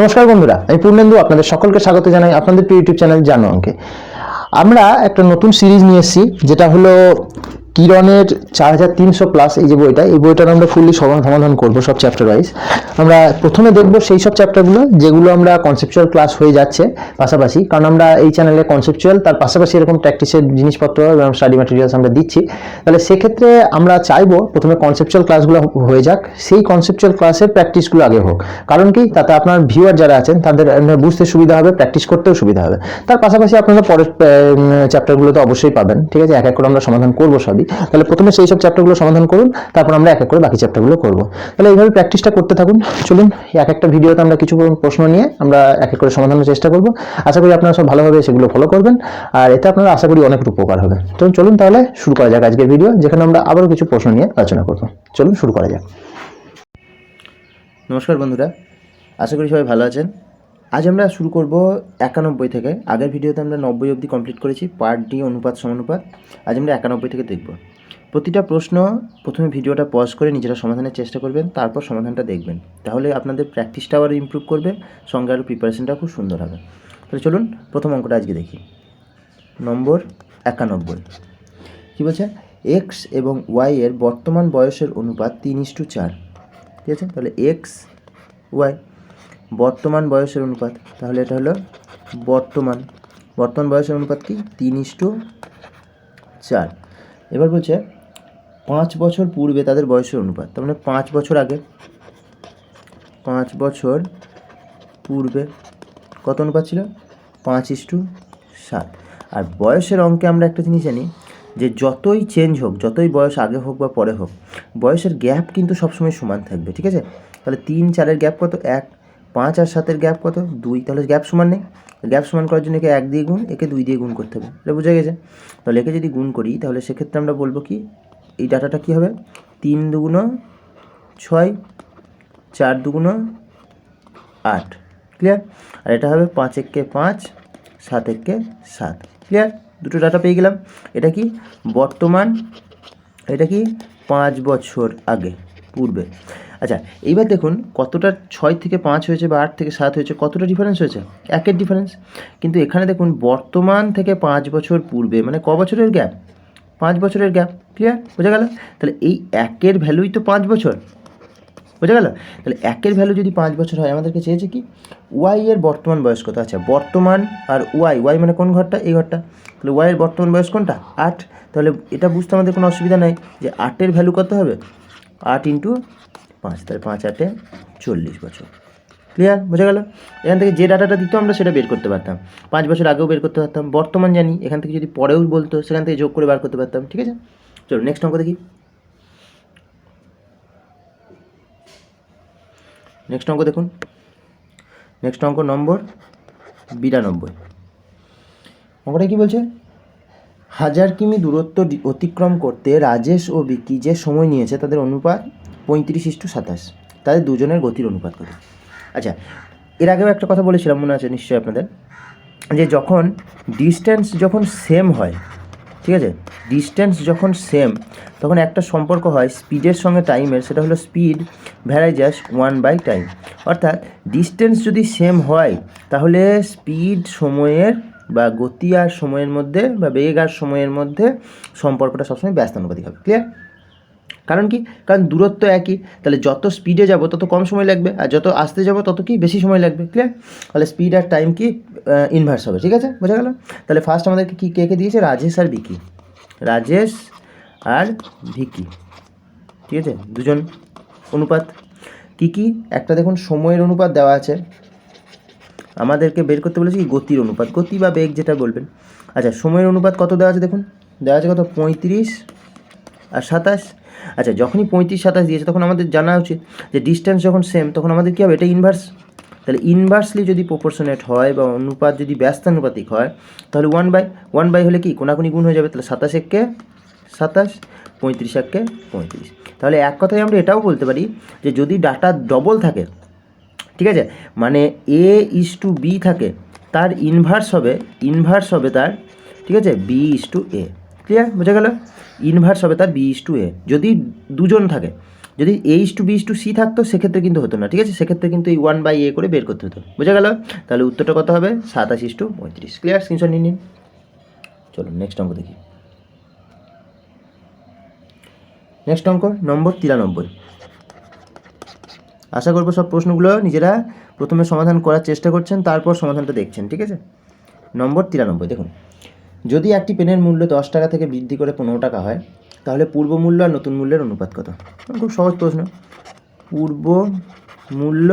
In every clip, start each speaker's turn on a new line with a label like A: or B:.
A: নমস্কার বন্ধুরা, আমি পূর্ণেন্দু আপনাদের সকলকে স্বাগত জানাই আপনাদের ইউটিউব চ্যানেল জানো অঙ্কে। আমরা একটা নতুন সিরিজ নিয়ে এসেছি, যেটা হলো কিরণের 4300+ এই যে বইটা, এই বইটার আমরা ফুললি সমাধান করব সব চ্যাপ্টার ওয়াইজ। আমরা প্রথমে দেখব সেই সব চ্যাপ্টারগুলো যেগুলো আমরা কনসেপচুয়াল ক্লাস হয়ে যাচ্ছে পাশাপাশি, কারণ আমরা এই চ্যানেলে কনসেপচুয়াল তার পাশাপাশি এরকম প্র্যাকটিসের জিনিসপত্র এবং স্টাডি ম্যাটেরিয়ালস আমরা দিচ্ছি। তাহলে সেক্ষেত্রে আমরা চাইবো প্রথমে কনসেপচুয়াল ক্লাসগুলো হয়ে যাক, সেই কনসেপচুয়াল ক্লাসের প্র্যাকটিসগুলো আগে হোক। কারণ কি, তাতে আপনার ভিউয়ার যারা আছেন তাদের বুঝতে সুবিধা হবে, প্র্যাকটিস করতেও সুবিধা হবে। তার পাশাপাশি আপনারা পরের চ্যাপ্টারগুলো তো অবশ্যই পাবেন, ঠিক আছে? এক এক করে আমরা সমাধান করবো সবই। তাহলে প্রথমে সেই সব চ্যাপ্টারগুলো সমাধান করুন, তারপর আমরা এক এক করে বাকি চ্যাপ্টারগুলো করবো। তাহলে এইভাবে প্র্যাকটিসটা করতে থাকুন। চলুন, এক একটা ভিডিওতে আমরা কিছু প্রশ্ন নিয়ে আমরা এক এক করে সমাধানের চেষ্টা করবো। আশা করি আপনারা সব ভালোভাবে সেগুলো ফলো করবেন, আর এতে আপনারা আশা করি অনেক উপকার হবে। তো চলুন তাহলে শুরু করা যাক আজকের ভিডিও, যেখানে আমরা আবারও কিছু প্রশ্ন নিয়ে আলোচনা করবো। চলুন শুরু করা যাক।
B: নমস্কার বন্ধুরা, আশা করি সবাই ভালো আছেন। আজ আমরা শুরু করব 91 থেকে। আগের ভিডিওতে আমরা 90 অবধি কমপ্লিট করেছি, পার্ট ডি অনুপাত সমানুপাত। আজ আমরা 91 থেকে দেখব। প্রতিটা প্রশ্ন প্রথমে ভিডিওটা পজ করে নিজেরা সমাধানের চেষ্টা করবেন, তারপর সমাধানটা দেখবেন। তাহলে আপনাদের প্র্যাকটিসটাও আরও ইমপ্রুভ করবে, সঙ্গে আরও প্রিপারেশনটাও খুব সুন্দর হবে। তাহলে চলুন প্রথম অঙ্কটা আজকে দেখি। নম্বর 91 কী বলছে? এক্স এবং ওয়াই এর বর্তমান বয়সের অনুপাত 3:4। ঠিক আছে, তাহলে এক্স ওয়াই বর্তমান বয়সের অনুপাত, তাহলে এটা হলো বর্তমান বয়সের অনুপাত কি? 3:4। এবার বলছে 5 বছর পূর্বে তাদের বয়সের অনুপাত, তার মানে 5 বছর আগে, 5 বছর পূর্বে কত অনুপাত ছিল? 5:7। আর বয়সের অঙ্কে আমরা একটা জিনিস জানি, যে যতই চেঞ্জ হোক, যতই বয়স আগে হোক বা পরে হোক, বয়সের গ্যাপ কিন্তু সবসময় সমান থাকবে। ঠিক আছে, তাহলে 3-4-এর গ্যাপ কত? 1। 5 আর 7-এর গ্যাপ কত? 2। তাহলে গ্যাপ সমান নেই। গ্যাপ সমান করার জন্য একে 1 দিয়ে গুণ, একে 2 দিয়ে গুণ করতে হবে। এটা বোঝা গেছে? তাহলে একে যদি গুণ করি, তাহলে সেক্ষেত্রে আমরা বলবো কি, এই ডাটাটা কী হবে? 3 দুগুণ 6, 4 দুগুণ 8। ক্লিয়ার? আর এটা হবে 5 একে 5, 7 একে 7। ক্লিয়ার? দুটো ডাটা পেয়ে গেলাম। এটা কি বর্তমান, এটা কি 5 বছর আগে পূর্বে। আচ্ছা, এইবার দেখুন কতটা 6 থেকে 5 হয়েছে বা 8 থেকে 7 হয়েছে, কতটা ডিফারেন্স হয়েছে? 1-এর ডিফারেন্স। কিন্তু এখানে দেখুন বর্তমান থেকে 5 বছর পূর্বে, মানে ক বছরের গ্যাপ? 5 বছরের গ্যাপ। ক্লিয়ার? বোঝা গেল? তাহলে এই 1-এর ভ্যালুই তো 5 বছর। বোঝা গেল? তাহলে 1-এর ভ্যালু যদি 5 বছর হয়, আমাদেরকে চেয়েছে কি ওয়াই এর বর্তমান বয়স কত। আচ্ছা, বর্তমান আর ওয়াই মানে কোন ঘরটা? এই ঘরটা। তাহলে ওয়াই এর বর্তমান বয়স কোনটা? 8। তাহলে এটা বুঝতে আমাদের কোনো অসুবিধা নাই যে 8-এর ভ্যালু কত হবে? 8 × 5, তাহলে 5-8-এ 40 বছর। ক্লিয়ার? বোঝা গেল? এখান থেকে যে ডাটাটা দিত আমরা সেটা বের করতে পারতাম। 5 বছর আগেও বের করতে পারতাম, বর্তমান জানি, এখান থেকে যদি পরেও বলতো সেখান থেকে যোগ করে বার করতে পারতাম। ঠিক আছে, চলো নেক্সট অঙ্ক দেখি। নেক্সট অঙ্ক দেখুন। নেক্সট অঙ্ক নম্বর 92। অঙ্কটা কী বলছে? 1000 কিমি দূরত্ব অতিক্রম করতে রাজেশ ও বিকি যে সময় নিয়েছে তাদের অনুপাত 35:27। তাদের দুজনের গতির অনুপাত কত? আচ্ছা, এর আগেও একটা কথা বলেছিলাম, মনে আছে নিশ্চয়ই আপনাদের, যে যখন ডিস্টেন্স যখন সেম হয়, ঠিক আছে, ডিস্টেন্স যখন সেম, তখন একটা সম্পর্ক হয় স্পিডের সঙ্গে টাইমের, সেটা হলো স্পিড ভ্যারাইজাস 1/টাইম। অর্থাৎ ডিস্টেন্স যদি সেম হয়, তাহলে স্পিড সময়ের বা গতি আর সময়ের মধ্যে বা বেগ আর সময়ের মধ্যে সম্পর্কটা সবসময় ব্যস্তানুপাতিক হবে। ক্লিয়ার? কারণ কি? কারণ দূরত্ব একই, তাহলে যত স্পিডে যাব তত কম সময় লাগবে, আর যত আসতে যাব তত কি বেশি সময় লাগবে। ক্লিয়ার? তাহলে স্পিড আর টাইম কি ইনভার্স হবে। ঠিক আছে, বোঝা গেল? তাহলে ফার্স্ট আমাদেরকে কি কে কে দিয়েছে? রাজেশ আর ভিকি। রাজেশ আর ভিকি, ঠিক আছে, দুজন অনুপাত। কি কি? একটা দেখুন সময়ের অনুপাত দেওয়া আছে, আমাদেরকে বের করতে বলেছি গতির অনুপাত, গতি বা বেগ যেটা বলবেন। আচ্ছা, সময়ের অনুপাত কত দেওয়া আছে দেখুন, দেওয়া আছে কত? 35 আর 27। আচ্ছা, যখনই 35-27 দিয়েছে তখন আমাদের জানা উচিত যে ডিস্টেন্স যখন সেম, তখন আমাদের কী হবে? এটা ইনভার্স। তাহলে ইনভার্সলি যদি প্রপোর্শনেট হয় বা অনুপাত যদি ব্যস্তানুপাতিক হয়, তাহলে 1/1 হলে কি কোনাকুনি গুণ হয়ে যাবে। তাহলে 27 একে 27, 35 একে 35। তাহলে এক কথায় আমরা এটাও বলতে পারি যে যদি ডাটা ডবল থাকে, ঠিক আছে, মানে A:B থাকে, তার ইনভার্স হবে তার, ঠিক আছে, B:A। ক্লিয়ার? বোঝা গেল? ইনভার্স হবে তার B:A যদি দুজন থাকে। যদি A:B:C থাকতো সেক্ষেত্রে কিন্তু হতো না, ঠিক আছে, সেক্ষেত্রে কিন্তু এই 1/A করে বের করতে হতো, বোঝা গেল? তাহলে উত্তরটা কত হবে? 27:35। ক্লিয়ার? স্ক্রিনশট নিয়ে নিন। চলুন নেক্সট অঙ্ক দেখি। নেক্সট অঙ্ক নম্বর 93। আশা করবো সব প্রশ্নগুলো নিজেরা প্রথমে সমাধান করার চেষ্টা করছেন, তারপর সমাধানটা দেখছেন, ঠিক আছে? নম্বর 93 দেখুন, যদি একটি পেনের মূল্য 10 টাকা থেকে বৃদ্ধি করে 15 টাকা হয়, তাহলে পূর্ব মূল্য আর নতুন মূল্যের অনুপাত কত? খুব সহজ প্রশ্ন। পূর্ব মূল্য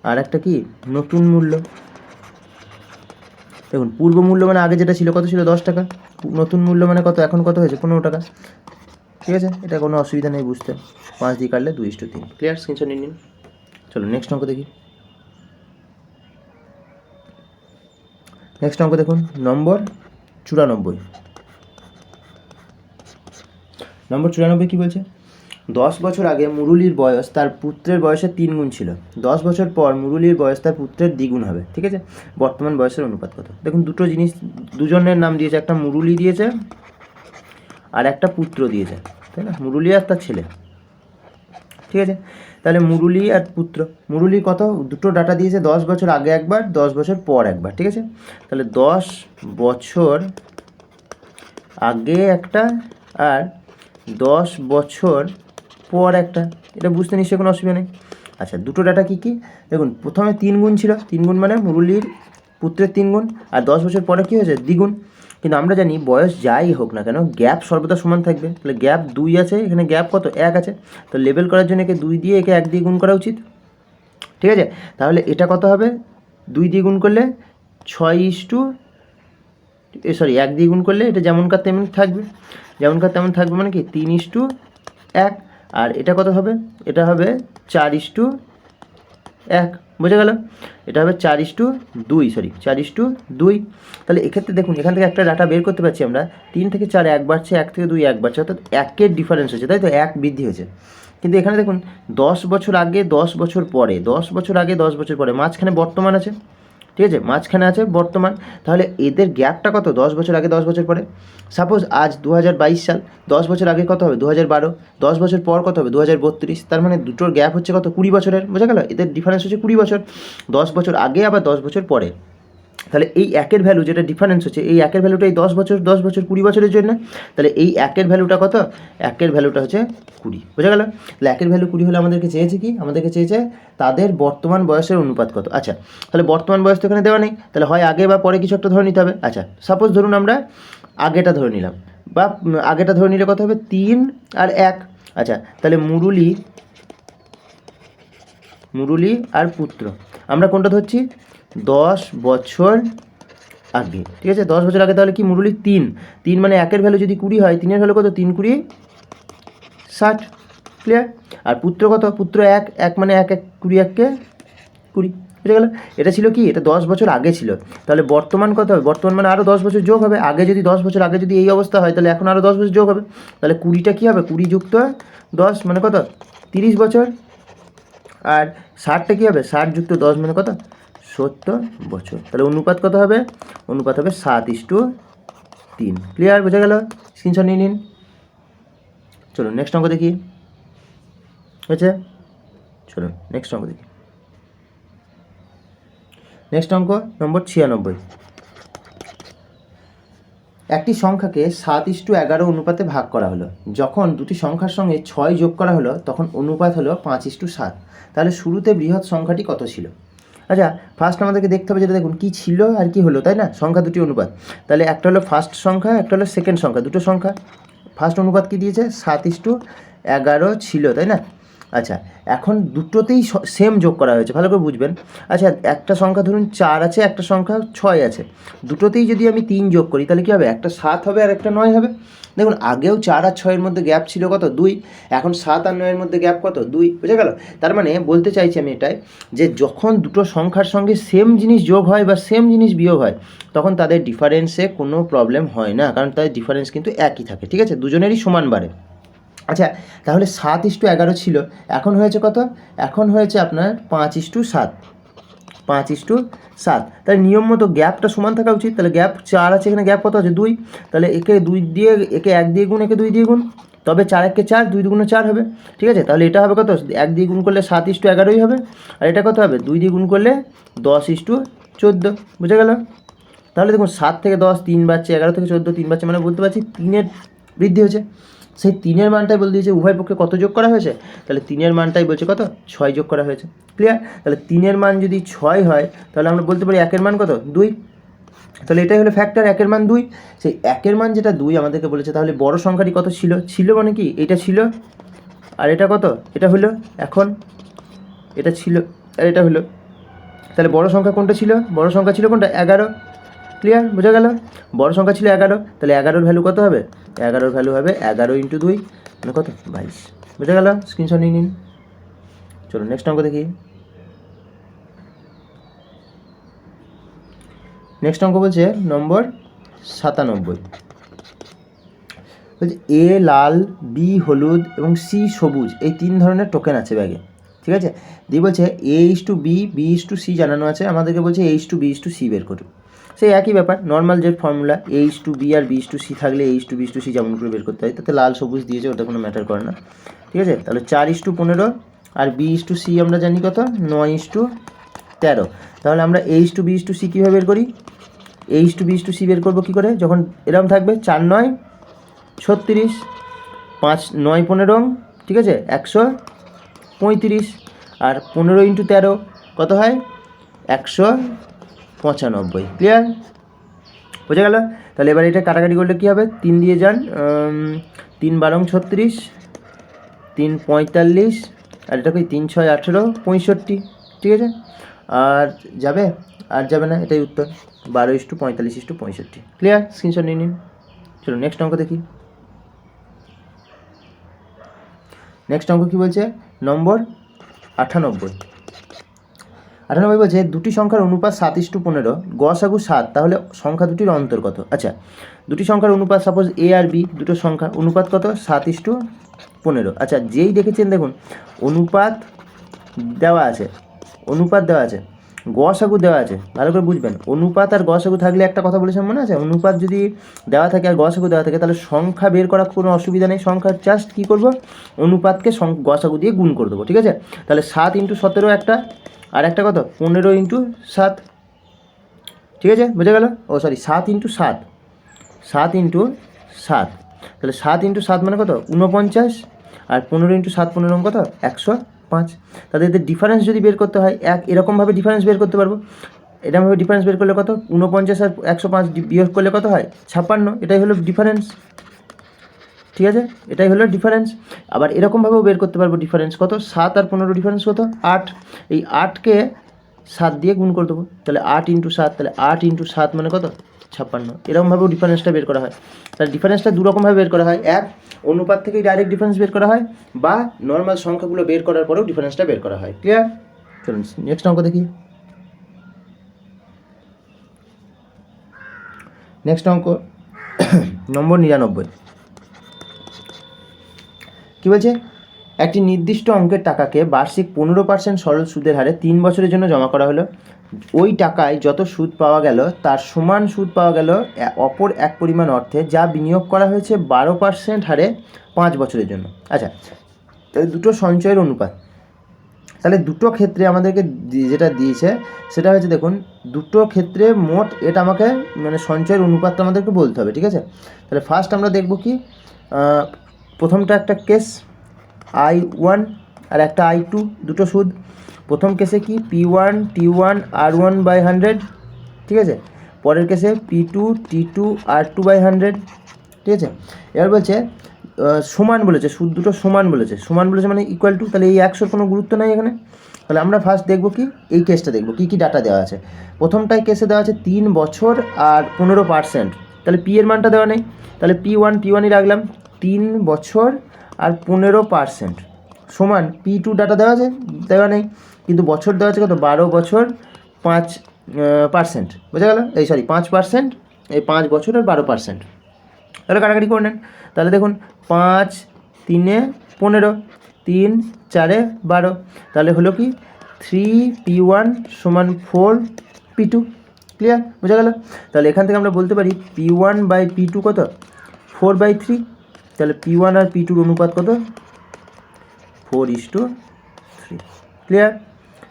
B: আর একটা কি নতুন মূল্য। দেখুন পূর্ব মূল্য মানে আগে যেটা ছিল কত ছিল? 10 টাকা। নতুন মূল্য মানে কত? এখন কত হয়েছে? 15 টাকা। ঠিক আছে, এটা কোনো অসুবিধা নেই বুঝতে। 5 দিয়ে কাটলে 2:3। ক্লিয়ার? স্ক্রিনশট নিয়ে নিন। চলো নেক্সট অঙ্ক দেখি। নেক্সট অঙ্ক দেখুন নম্বর 94। নম্বর 94 কী বলছে? 10 বছর আগে মুরুলির বয়স তার পুত্রের বয়সের 3 গুণ ছিল। 10 বছর পর মুরুলির বয়স তার পুত্রের দ্বিগুণ হবে, ঠিক আছে? বর্তমান বয়সের অনুপাত কত? দেখুন দুটো জিনিস, দুজনের নাম দিয়েছে, একটা মুরুলি দিয়েছে আর একটা পুত্র দিয়েছে, তাই না? মুরুলি আর তার ছেলে, ঠিক আছে? তাহলে মুরুলি আর পুত্র, মুরুলি কত? দুটো ডাটা দিয়েছে, 10 বছর আগে একবার, 10 বছর পর একবার, ঠিক আছে? তাহলে 10 বছর আগে একটা আর 10 বছর পর একটা, এটা বুঝতে নিশ্চয়ই কোনো অসুবিধা নেই। আচ্ছা দুটো ডাটা কী কী? দেখুন প্রথমে 3 গুণ ছিল, 3 গুণ মানে মুরুলির পুত্রের 3 গুণ, আর 10 বছর পরে কী হয়েছে? দ্বিগুণ। কিন্তু আমরা জানি বয়স যাই হোক না কেন গ্যাপ সর্বদা সমান থাকবে, তাহলে গ্যাপ 2 আছে, এখানে গ্যাপ কত? 1 আছে। তো লেবেল করার জন্য একে 2 দিয়ে একে 1 দিয়ে গুণ করা উচিত, ঠিক আছে? তাহলে এটা কত হবে? 2 দিয়ে গুণ করলে 1 দিয়ে গুণ করলে এটা যেমনকার তেমন থাকবে, যেমনকার তেমন থাকবে মানে কি 3:1। আর এটা কত হবে? এটা হবে 4:1, বোঝা গেল? এটা হবে 4:2, 4:2। তাহলে এক্ষেত্রে দেখুন এখান থেকে একটা ডাটা বের করতে পারছি আমরা, 3 থেকে 4 1 বাড়ছে, 1 থেকে 2 1 বাড়ছে, অর্থাৎ 1-এর ডিফারেন্স হচ্ছে, তাই তো? 1 বৃদ্ধি হয়েছে। কিন্তু এখানে দেখুন 10 বছর আগে 10 বছর পরে, 10 বছর আগে 10 বছর পরে, মাঝখানে বর্তমান আছে, ঠিক আছে? মাঝখানে আছে বর্তমান, তাহলে এদের গ্যাপটা কত? 10 বছর আগে 10 বছর পরে। সাপোজ আজ 2022 সাল, 10 বছর আগে কত হবে? 2012। 10 বছর পর কত হবে? 2032। তার মানে দুটোর গ্যাপ হচ্ছে কত? 20 বছরের, বোঝা গেল? এদের ডিফারেন্স হচ্ছে 20 বছর, 10 বছর আগে আবার 10 বছর পরে। তাহলে এই 1-এর ভ্যালু যেটা ডিফারেন্স হচ্ছে, এই 1-এর ভ্যালুটা এই 10 বছর 10 বছর 20 বছরের জন্য, তাহলে এই 1-এর ভ্যালুটা কত? 1-এর ভ্যালুটা হচ্ছে 20, বোঝা গেল? তাহলে 1-এর ভ্যালু 20 হলে আমাদেরকে চেয়েছে কি? আমাদেরকে চেয়েছে তাদের বর্তমান বয়সের অনুপাত কত। আচ্ছা তাহলে বর্তমান বয়স তো এখানে দেওয়া নেই, তাহলে হয় আগে বা পরে কিছু একটা ধরে নিতে হবে। আচ্ছা সাপোজ ধরুন আমরা আগেটা ধরে নিলাম, বা আগেটা ধরে নিলে কত হবে? 3 আর 1। আচ্ছা তাহলে মুরুলি আর পুত্র, আমরা কোনটা ধরছি? 10 বছর আগে, ঠিক আছে? 10 বছর আগে, তাহলে কি মুরুলি 3 মানে 1-এর ভ্যালু যদি 20 হয়, 3-এর ভ্যালু কত? 3×20 = 60। ক্লিয়ার? আর পুত্র কত? পুত্র 1 মানে 1 20 1-কে 20, বুঝে গেল? এটা ছিল কি? এটা 10 বছর আগে ছিল, তাহলে বর্তমান কত হবে? বর্তমান মানে আরও 10 বছর যোগ হবে। আগে যদি 10 বছর আগে যদি এই অবস্থা হয়, তাহলে এখন আরও 10 বছর যোগ হবে, তাহলে 20টা কী হবে? 20 যুক্ত 10 মানে কত? 30 বছর। আর 60টা কী হবে? 60 যুক্ত 10 মানে কত? 70 বছর। তাহলে অনুপাত কত হবে? অনুপাত হবে 7:3। ক্লিয়ার? বোঝা গেল? স্ক্রিনশট নিয়ে নিন। চলুন নেক্সট অঙ্ক দেখি, হয়েছে? চলুন নেক্সট অঙ্ক দেখি। নেক্সট অঙ্ক নম্বর 96। একটি সংখ্যাকে 7:11 অনুপাতে ভাগ করা হলো। যখন দুটি সংখ্যার সঙ্গে 6 যোগ করা হলো তখন অনুপাত হলো 5:7। তাহলে শুরুতে বৃহৎ সংখ্যাটি কত ছিল? আচ্ছা ফার্স্ট আমাদেরকে দেখতে হবে যেটা, দেখুন কী ছিল আর কি হলো, তাই না? সংখ্যা দুটি অনুপাত, তাহলে একটা হলো ফার্স্ট সংখ্যা, একটা হলো সেকেন্ড সংখ্যা, দুটো সংখ্যা। ফার্স্ট অনুপাত কি দিয়েছে? 7:11 ছিল, তাই না? আচ্ছা এখন দুটোতেই সেম যোগ করা হয়েছে, ভালো করে বুঝবেন। আচ্ছা একটা সংখ্যা ধরুন 4 আছে, একটা সংখ্যা 6 আছে, দুটোতেই যদি আমি 3 যোগ করি তাহলে কী হবে? একটা 7 হবে আর একটা 9 হবে। দেখুন আগেও 4 আর 6-এর মধ্যে গ্যাপ ছিল কত? 2। এখন 7 আর 9-এর মধ্যে গ্যাপ কত? 2, বুঝে গেল? তার মানে বলতে চাইছি আমি এটাই, যে যখন দুটো সংখ্যার সঙ্গে সেম জিনিস যোগ হয় বা সেম জিনিস বিয়োগ হয়, তখন তাদের ডিফারেন্সে কোনো প্রবলেম হয় না, কারণ তাদের ডিফারেন্স কিন্তু একই থাকে, ঠিক আছে? দুজনেরই সমান বাড়ে। আচ্ছা তাহলে 7:11 ছিল, এখন হয়েছে কত? এখন হয়েছে আপনার 5:7। 5:7, তাহলে নিয়ম মতো গ্যাপটা সমান থাকা উচিত। তাহলে গ্যাপ 4 আছে, এখানে গ্যাপ কত আছে? 2, তাহলে একে 2 দিয়ে, একে 1 দিয়ে গুণ, একে 2 দিয়ে গুণ, তবে 4 একে 4, 2 দুগুণে 4 হবে, ঠিক আছে। তাহলে এটা হবে কত, 1 দিয়ে গুণ করলে 7:11 হবে, আর এটা কত হবে, 2 দিয়ে গুণ করলে 10:14, বুঝে গেল। তাহলে দেখুন 7 থেকে 10 3 বাড়ছে, 11 থেকে 14 3 বাড়ছে, মানে বলতে পারছি 3-এর বৃদ্ধি হয়েছে। সেই 3-এর মানটাই বলে দিয়েছে উভয় পক্ষে কত যোগ করা হয়েছে, তাহলে 3-এর মানটাই বলছে কত, 6 যোগ করা হয়েছে। ক্লিয়ার? তাহলে 3-এর মান যদি 6 হয় তাহলে আমরা বলতে পারি 1-এর মান কত, 2। তাহলে এটাই হলো ফ্যাক্টর, 1-এর মান 2। সেই 1-এর মান যেটা 2 আমাদেরকে বলেছে, তাহলে বড় সংখ্যাটি কত ছিল মানে কি এটা ছিল, আর এটা কত, এটা হলো, এখন এটা ছিল আর এটা হলো। তাহলে বড় সংখ্যা কোনটা ছিল, বড় সংখ্যা ছিল কোনটা, 11। ক্লিয়ার? বোঝা গেল? বড় সংখ্যা ছিল 11, তাহলে 11-এর ভ্যালু কত হবে, 11-এর ভ্যালু হবে 11 × 2 মানে কত, 22। বোঝা গেল? স্ক্রিনশট নিয়ে নিন। চলো নেক্সট অঙ্ক দেখি। নেক্সট অঙ্ক বলছে নম্বর 97, বলছে এ লাল, বি হলুদ এবং সি সবুজ, এই 3 ধরনের টোকেন আছে ব্যাগে, ঠিক আছে। দিয়ে বলছে A/B, B/C জানানো আছে, আমাদেরকে বলছে A/B/C বের করুন। সেই একই ব্যাপার, নর্মাল যে ফর্মুলা A/B আর B/C থাকলে A/B/C যেমন করে বের করতে হয়, তাতে লাল সবুজ দিয়েছে, ওটা কোনো ম্যাটার করে না, ঠিক আছে। তাহলে 4:15 আর B/C আমরা জানি কত, 9:13। তাহলে আমরা A/B/C কীভাবে বের করি, A/B/C বের করবো কী করে, যখন এরকম থাকবে 4-9 36, 5-9 15, ঠিক আছে, 135, আর 15 × 13 কত হয়, 195। ক্লিয়ার? বোঝা গেল? তাহলে এবার এটা কাটাকাটি করলে কী হবে, 3 দিয়ে যান, 3 12 36, 3 45, আর এটা কি 3 6 18 65, ঠিক আছে। আর যাবে, আর যাবে না, এটাই উত্তর, 12:45:65। ক্লিয়ার? স্ক্রিনশট নিয়ে নিন। চলো নেক্সট অঙ্ক দেখি। নেক্সট অঙ্ক কী বলছে, নম্বর 98। 98 বলছে দুটি সংখ্যার অনুপাত 7:15, গসাগু 7, তাহলে সংখ্যা দুটির অন্তর কত। আচ্ছা, দুটি সংখ্যার অনুপাত, সাপোজ এ আর বি দুটো সংখ্যা, অনুপাত কত, 7:15। আচ্ছা, যেই দেখেছেন দেখুন অনুপাত দেওয়া আছে, গসাগু দেওয়া আছে, ভালো করে বুঝবেন। অনুপাত আর গসাগু থাকলে একটা কথা বলেছেন মনে আছে, অনুপাত যদি দেওয়া থাকে আর গসাগু দেওয়া থাকে তাহলে সংখ্যা বের করার কোনো অসুবিধা নেই, সংখ্যার জাস্ট কী করবো, অনুপাতকে গসাগু দিয়ে গুণ করে দেবো, ঠিক আছে। তাহলে 7:17 একটা, আর একটা কত, 15 × 7, ঠিক আছে, বুঝে গেল। 7 × 7, তাহলে 7 × 7 মানে কত, 49, আর 15 × 7 15 কত, 105। তাদের এদের ডিফারেন্স যদি বের করতে হয়, এরকমভাবে ডিফারেন্স বের করতে পারবো, এরকমভাবে ডিফারেন্স বের করলে কত, 49 আর 105 বিয়োগ করলে কত হয়, 56। এটাই হলো ডিফারেন্স, ঠিক আছে, এটাই হলো ডিফারেন্স। আবার এরকমভাবেও বের করতে পারবো ডিফারেন্স কত, 7 আর 15 ডিফারেন্স কত, 8। এই 8কে 7 দিয়ে গুণ করে দেবো, তাহলে 8 × 7, তাহলে 8 × 7 মানে কত, 56। এরকমভাবেও ডিফারেন্সটা বের করা হয়। তাহলে ডিফারেন্সটা দুরকমভাবে বের করা হয়, এক অনুপাত থেকেই ডাইরেক্ট ডিফারেন্স বের করা হয়, বা নর্মাল সংখ্যাগুলো বের করার পরেও ডিফারেন্সটা বের করা হয়। ক্লিয়ার? চলুন নেক্সট অঙ্ক দেখি। নেক্সট অঙ্ক নম্বর 99। কী বলছে, একটি নির্দিষ্ট অঙ্কের টাকাকে বার্ষিক 15% সরল সুদের হারে 3 বছরের জন্য জমা করা হলো। ওই টাকায় যত সুদ পাওয়া গেল তার সমান সুদ পাওয়া গেল অপর এক পরিমাণ অর্থে, যা বিনিয়োগ করা হয়েছে 12% হারে 5 বছরের জন্য। আচ্ছা, তাহলে দুটো সঞ্চয়ের অনুপাত, তাহলে দুটো ক্ষেত্রে আমাদেরকে যেটা দিয়েছে সেটা হচ্ছে, দেখুন দুটো ক্ষেত্রে মোট এটা আমাকে মানে সঞ্চয়ের অনুপাতটা আমাদেরকে বলতে হবে, ঠিক আছে। তাহলে ফার্স্ট আমরা দেখব কি, প্রথমটা একটা কেস I1 আর একটা I2, দুটো সুদ। প্রথম কেসে কি P1 T1 R1/100, ঠিক আছে। পরের কেসে P2 T2 R2/100, ঠিক আছে। এবার বলছে সমান বলেছে, সুদ দুটো সমান বলেছে মানে ইকুয়াল টু, তাহলে এই 100-র কোনো গুরুত্ব নাই এখানে। তাহলে আমরা ফার্স্ট দেখব কি, এই কেসটা দেখব কী কী ডাটা দেওয়া আছে। প্রথমটাই কেসে দেওয়া আছে 3 বছর আর 15%, তাহলে P এর মানটা দেওয়া নেই, তাহলে P1ই রাখলাম, 3 বছর আর 15% সমান P2 ডাটা দেওয়া নেই, কিন্তু বছর দেওয়া আছে কত, 12 বছর 5%, বোঝা গেল, 5%, এই 5 বছর আর 12%। তাহলে কাটাকাটি করে নেন, তাহলে দেখুন 5 3 15, 3 4 12, তাহলে হলো কি 3P1 = 4P2। ক্লিয়ার? বোঝা গেল। তাহলে এখান থেকে আমরা বলতে পারি P1/P2 কত, 4/3, তাহলে P1 আর P2 অনুপাত কত? 4:3। ক্লিয়ার?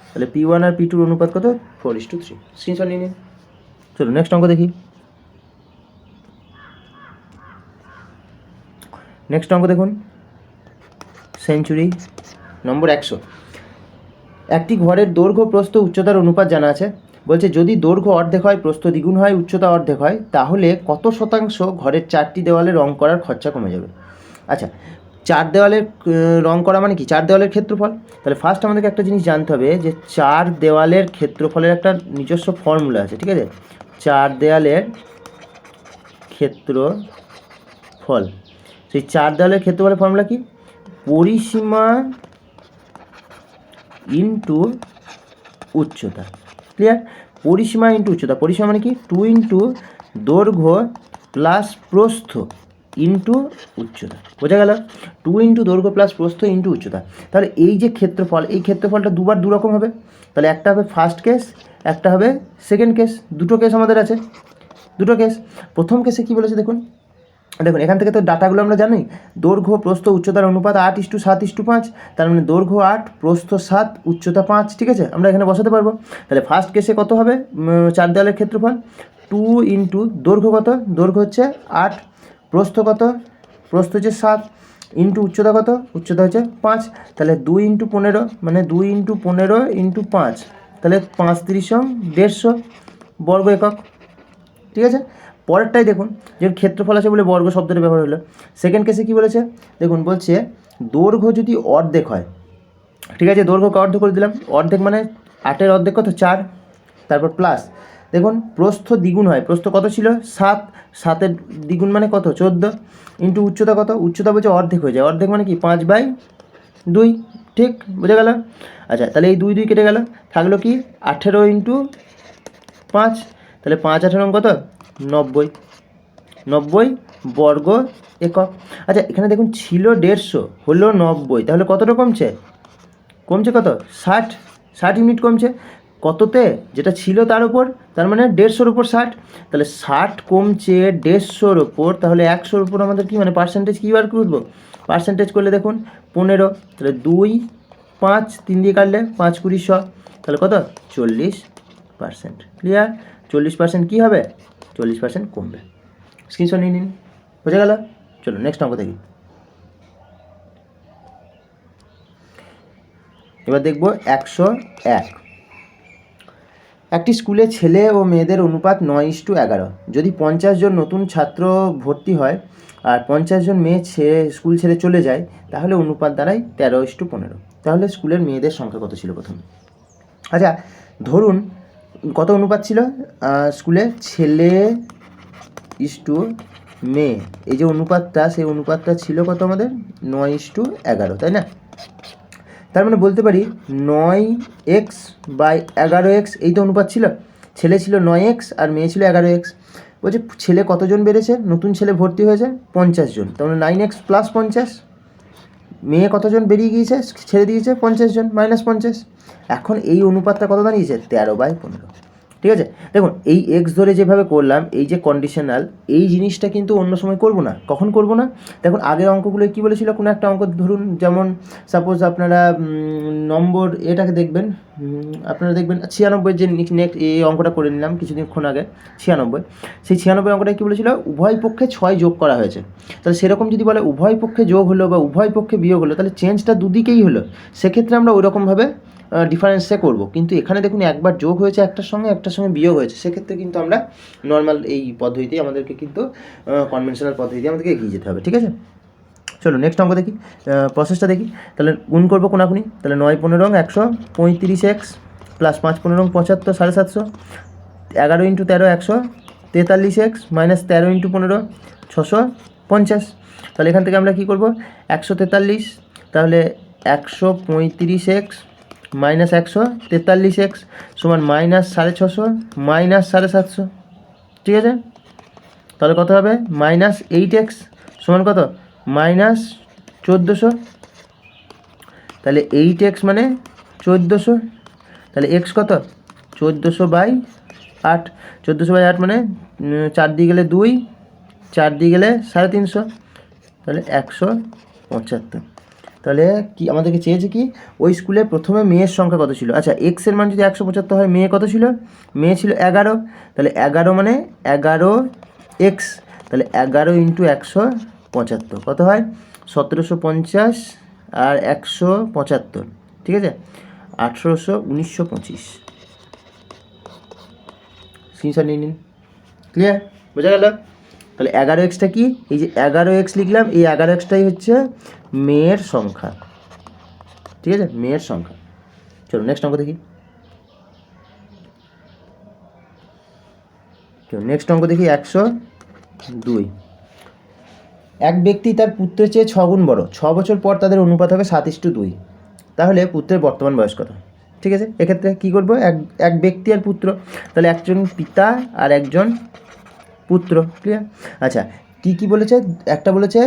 B: তাহলে P1 আর P2 অনুপাত কত? 4:3। স্ক্রিনশট নিয়ে নিন। চলো নেক্সট অঙ্ক দেখি। নেক্সট অঙ্ক দেখুন, সেঞ্চুরি নম্বর 100। একটি ঘরের দৈর্ঘ্য প্রস্থ উচ্চতার অনুপাত জানা আছে। বলছে যদি দৈর্ঘ্য অর্ধেক হয়, প্রস্থ দ্বিগুণ হয়, উচ্চতা অর্ধেক হয়, তাহলে কত শতাংশ ঘরের 4টি দেওয়ালে রং করার খরচা কমে যাবে? আচ্ছা, 4 দেওয়ালের রং করা মানে কি? 4 দেওয়ালের ক্ষেত্রফল। তাহলে ফার্স্ট আমাদেরকে একটা জিনিস জানতে হবে যে 4 দেওয়ালের ক্ষেত্রফলের একটা নিজস্ব ফর্মুলা আছে, ঠিক আছে? 4 দেওয়ালের ক্ষেত্রফল, সেই 4 দেওয়ালের ক্ষেত্রফলের ফর্মুলা কি? পরিসীমা ইন্টু উচ্চতা। ক্লিয়ার? পরিসীমা ইন্টু উচ্চতা। পরিসীমা মানে কি? 2 ইন্টু দৈর্ঘ্য প্লাস প্রস্থ ইন্টু উচ্চতা। বোঝা গেল? 2 ইন্টু দৈর্ঘ্য প্লাস প্রস্থ ইন্টু উচ্চতা। তাহলে এই যে ক্ষেত্রফল, এই ক্ষেত্রফলটা দুবার দুরকম হবে। তাহলে একটা হবে ফার্স্ট কেস, একটা হবে সেকেন্ড কেস। দুটো কেস আমাদের আছে, দুটো কেস। প্রথম কেসে কী বলেছে দেখুন, দেখুন এখান থেকে তো ডাটাগুলো আমরা জানি। দৈর্ঘ্য প্রস্থ উচ্চতার অনুপাত 8:7:5। তার মানে দৈর্ঘ্য 8, প্রস্থ 7, উচ্চতা 5। ঠিক আছে, আমরা এখানে বসাতে পারবো। তাহলে ফার্স্ট কেসে কত হবে 4 দেওয়ালের ক্ষেত্রফল? 2 ইন্টু দৈর্ঘ্য কত? দৈর্ঘ্য হচ্ছে 8, প্রস্থ কত? প্রস্থ হচ্ছে 7, ইন্টু উচ্চতা কত? উচ্চতা হচ্ছে 5। তাহলে 2 ইন্টু 15 মানে 2 ইন্টু 15 ইন্টু 5, তাহলে 5 × 150 বর্গ একক। ঠিক আছে, পরেরটাই দেখুন, যে ক্ষেত্রফল আছে বলে বর্গ শব্দটা ব্যবহার হলো। সেকেন্ড কেসে কী বলেছে দেখুন, বলছে দৈর্ঘ্য যদি অর্ধেক হয়, ঠিক আছে, দৈর্ঘ্যকে অর্ধেক করে দিলাম। অর্ধেক মানে 8-এর অর্ধেক কত? 4। তারপর প্লাস দেখুন প্রস্থ দ্বিগুণ হয়। প্রস্থ কত ছিল? 7। 7-এর দ্বিগুণ মানে কত? 14। ইন্টু উচ্চতা কত? উচ্চতা বলছে অর্ধেক হয়ে যায়। অর্ধেক মানে কি? 5/2। ঠিক, বোঝা গেল? আচ্ছা, তাহলে এই 2 কেটে গেল, থাকলো কি? 18 ইন্টু 5। তাহলে 5×18 কত? 90। 90 বর্গ একক। আচ্ছা, এখানে দেখুন ছিল 150, হলো 90, তাহলে কতটা কমছে? কমছে কত? 60 ইউনিট কমছে। কততে? যেটা ছিল তার উপর, তার মানে 150-র উপর 60। তাহলে 60 কমছে 150-র উপর, তাহলে 100-র উপর আমাদের কি মানে পার্সেন্টেজ কী বার করবো? পার্সেন্টেজ করলে দেখুন 15, তাহলে 2, 5, 3 দিয়ে কাটলে 5 × 20 100, তাহলে কত? 40%। ক্লিয়ার? 40% কী হবে? 40% কমবে। স্ক্রিনশট নিয়ে নিন। বোঝা গেল? চলো নেক্সট অঙ্ক দেখি। এবার দেখব 101। একটি স্কুলে ছেলে ও মেয়েদের অনুপাত 9:11। যদি 50 জন নতুন ছাত্র ভর্তি হয় আর 50 জন মেয়ে স্কুল ছেড়ে চলে যায়, তাহলে অনুপাত দাঁড়ায় 13:15। তাহলে স্কুলের মেয়েদের সংখ্যা কত ছিল প্রথমে? আচ্ছা, ধরুন কত অনুপাত ছিল স্কুলে? ছেলে ইস্টু মেয়ে, এই যে অনুপাতটা, সেই অনুপাতটা ছিল কত আমাদের? 9:11, তাই না? তার মানে বলতে পারি 9x/11x, এই তো অনুপাত ছিল। ছেলে ছিল 9x আর মেয়ে ছিল 11x। বলছে ছেলে কতজন বেড়েছে? নতুন ছেলে ভর্তি হয়েছে 50 জন, তার মানে 9x + 50। মেয়ে কতজন বেরিয়ে গিয়েছে, ছেড়ে দিয়েছে? 50 জন, -50। এখন এই অনুপাতটা কত দাঁড়িয়েছে? 13/15। ঠিক আছে, দেখুন এই এক্স ধরে যেভাবে করলাম, এই যে কন্ডিশনাল, এই জিনিসটা কিন্তু অন্য সময় করব না। কখন করব না? দেখুন আগের অঙ্কগুলো কী বলেছিল, কোনো একটা অঙ্ক ধরুন, যেমন সাপোজ আপনারা নম্বর এটাকে দেখবেন, আপনারা দেখবেন 96 যে নেক্সট এই অঙ্কটা করে নিলাম কিছুদিনক্ষণ আগে, 96। সেই 96 অঙ্কটা কী বলেছিল? উভয় পক্ষে 6 যোগ করা হয়েছে। তাহলে সেরকম যদি বলে উভয় পক্ষে যোগ হলো বা উভয় পক্ষে বিয়োগ হলো, তাহলে চেঞ্জটা দুদিকেই হলো। সেক্ষেত্রে আমরা ওইরকমভাবে ডিফারেন্সে করব। কিন্তু এখানে দেখুন একবার যোগ হয়েছে একটার সঙ্গে বিয়োগ হয়েছে, সেক্ষেত্রে কিন্তু আমরা নর্মাল এই পদ্ধতিতে আমাদেরকে কিন্তু কনভেনশনাল পদ্ধতিতে আমাদেরকে এগিয়ে যেতে হবে। ঠিক আছে, চলো নেক্সট অঙ্ক দেখি, প্রসেসটা দেখি। তাহলে গুণ করবো কোনাকুনি। তাহলে 9×15 135x প্লাস 5×15 75 750, 11 × 13 143x মাইনাস 13 × 15 650। তাহলে এখান থেকে আমরা কী করবো? 143, তাহলে 135x মাইনাস 143x সমান -650 মাইনাস 750। ঠিক আছে, তাহলে কত হবে? -8x সমান কত? -1400। তাহলে 8x মানে 1400, তাহলে x কত? 1400/8। 1400/8 মানে 4 দিয়ে গেলে 2, 4 দিয়ে গেলে 350। তাহলে 175। তাহলে কি আমাদেরকে চেয়েছে কি ওই স্কুলে প্রথমে মেয়ের সংখ্যা কত ছিল। আচ্ছা এক্সের মান যদি 175 হয়, মেয়ে কত ছিল, মেয়ে ছিল 11। তাহলে 11 মানে 11 এক্স, তাহলে 11 ইন্টু 175 কত হয় 1750 আর 175, ঠিক আছে 1925। স্ক্রিনশট নিয়ে নিন। ক্লিয়ার, বোঝা গেল। তাহলে 11x কি, এই যে 11x লিখলাম, এই 11xটাই হচ্ছে মেয়ের সংখ্যা, ঠিক আছে, মেয়ের সংখ্যা। চলো নেক্সট অঙ্ক দেখি। নেক্সট অঙ্ক দেখি 102। এক ব্যক্তি তার পুত্রের চেয়ে 6 গুণ বড়, 6 বছর পর তাদের অনুপাত হবে 7:2। তাহলে পুত্রের বর্তমান বয়স কত। ঠিক আছে, এক্ষেত্রে কী করবো, এক ব্যক্তি আর পুত্র, তাহলে একজন পিতা আর একজন পুত্র। ক্লিয়ার। আচ্ছা কি বলেছে, একটা বলেছে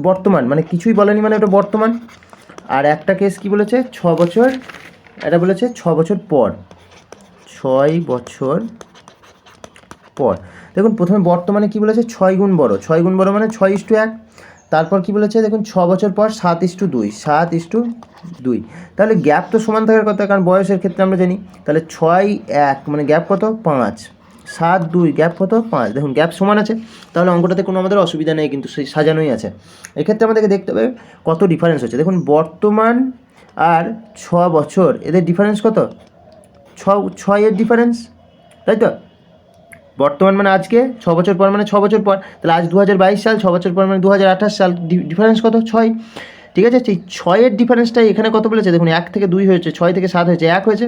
B: বর্তমান, মানে কিছুই বলেনি, মানে ওটা বর্তমান। আর একটা কেস কি বলেছে 6 বছর, এটা বলেছে 6 বছর পর, 6 বছর পর। দেখুন প্রথমে বর্তমানে কি বলেছে 6 গুণ বড়, 6 গুণ বড় মানে 6:1। তারপর কি বলেছে দেখুন 6 বছর পর 7:2, 7:2। তাহলে গ্যাপ তো সমান থাকার কথা, কারণ বয়সের ক্ষেত্রে আমরা জানি। তাহলে 6:1 মানে গ্যাপ কত 5, 7:2 গ্যাপ কত 5। দেখুন গ্যাপ সমান আছে, তাহলে অঙ্কটাতে কোনো আমাদের অসুবিধা নেই, কিন্তু সেই সাজানোই আছে। এক্ষেত্রে আমাদেরকে দেখতে হবে কত ডিফারেন্স হচ্ছে। দেখুন বর্তমান আর 6 বছর, এদের ডিফারেন্স কত, 6 ডিফারেন্স, তাই তো। বর্তমান মানে আজকে, 6 বছর পর মানে 6 বছর পর, তাহলে আজ 2022 সাল, 6 বছর পর মানে 2028 সাল, ডিফারেন্স কত 6। ঠিক আছে, সেই 6-এর ডিফারেন্সটাই এখানে কত বলেছে দেখুন, 1 থেকে 2 হয়েছে, 6 থেকে 7 হয়েছে, 1 হয়েছে।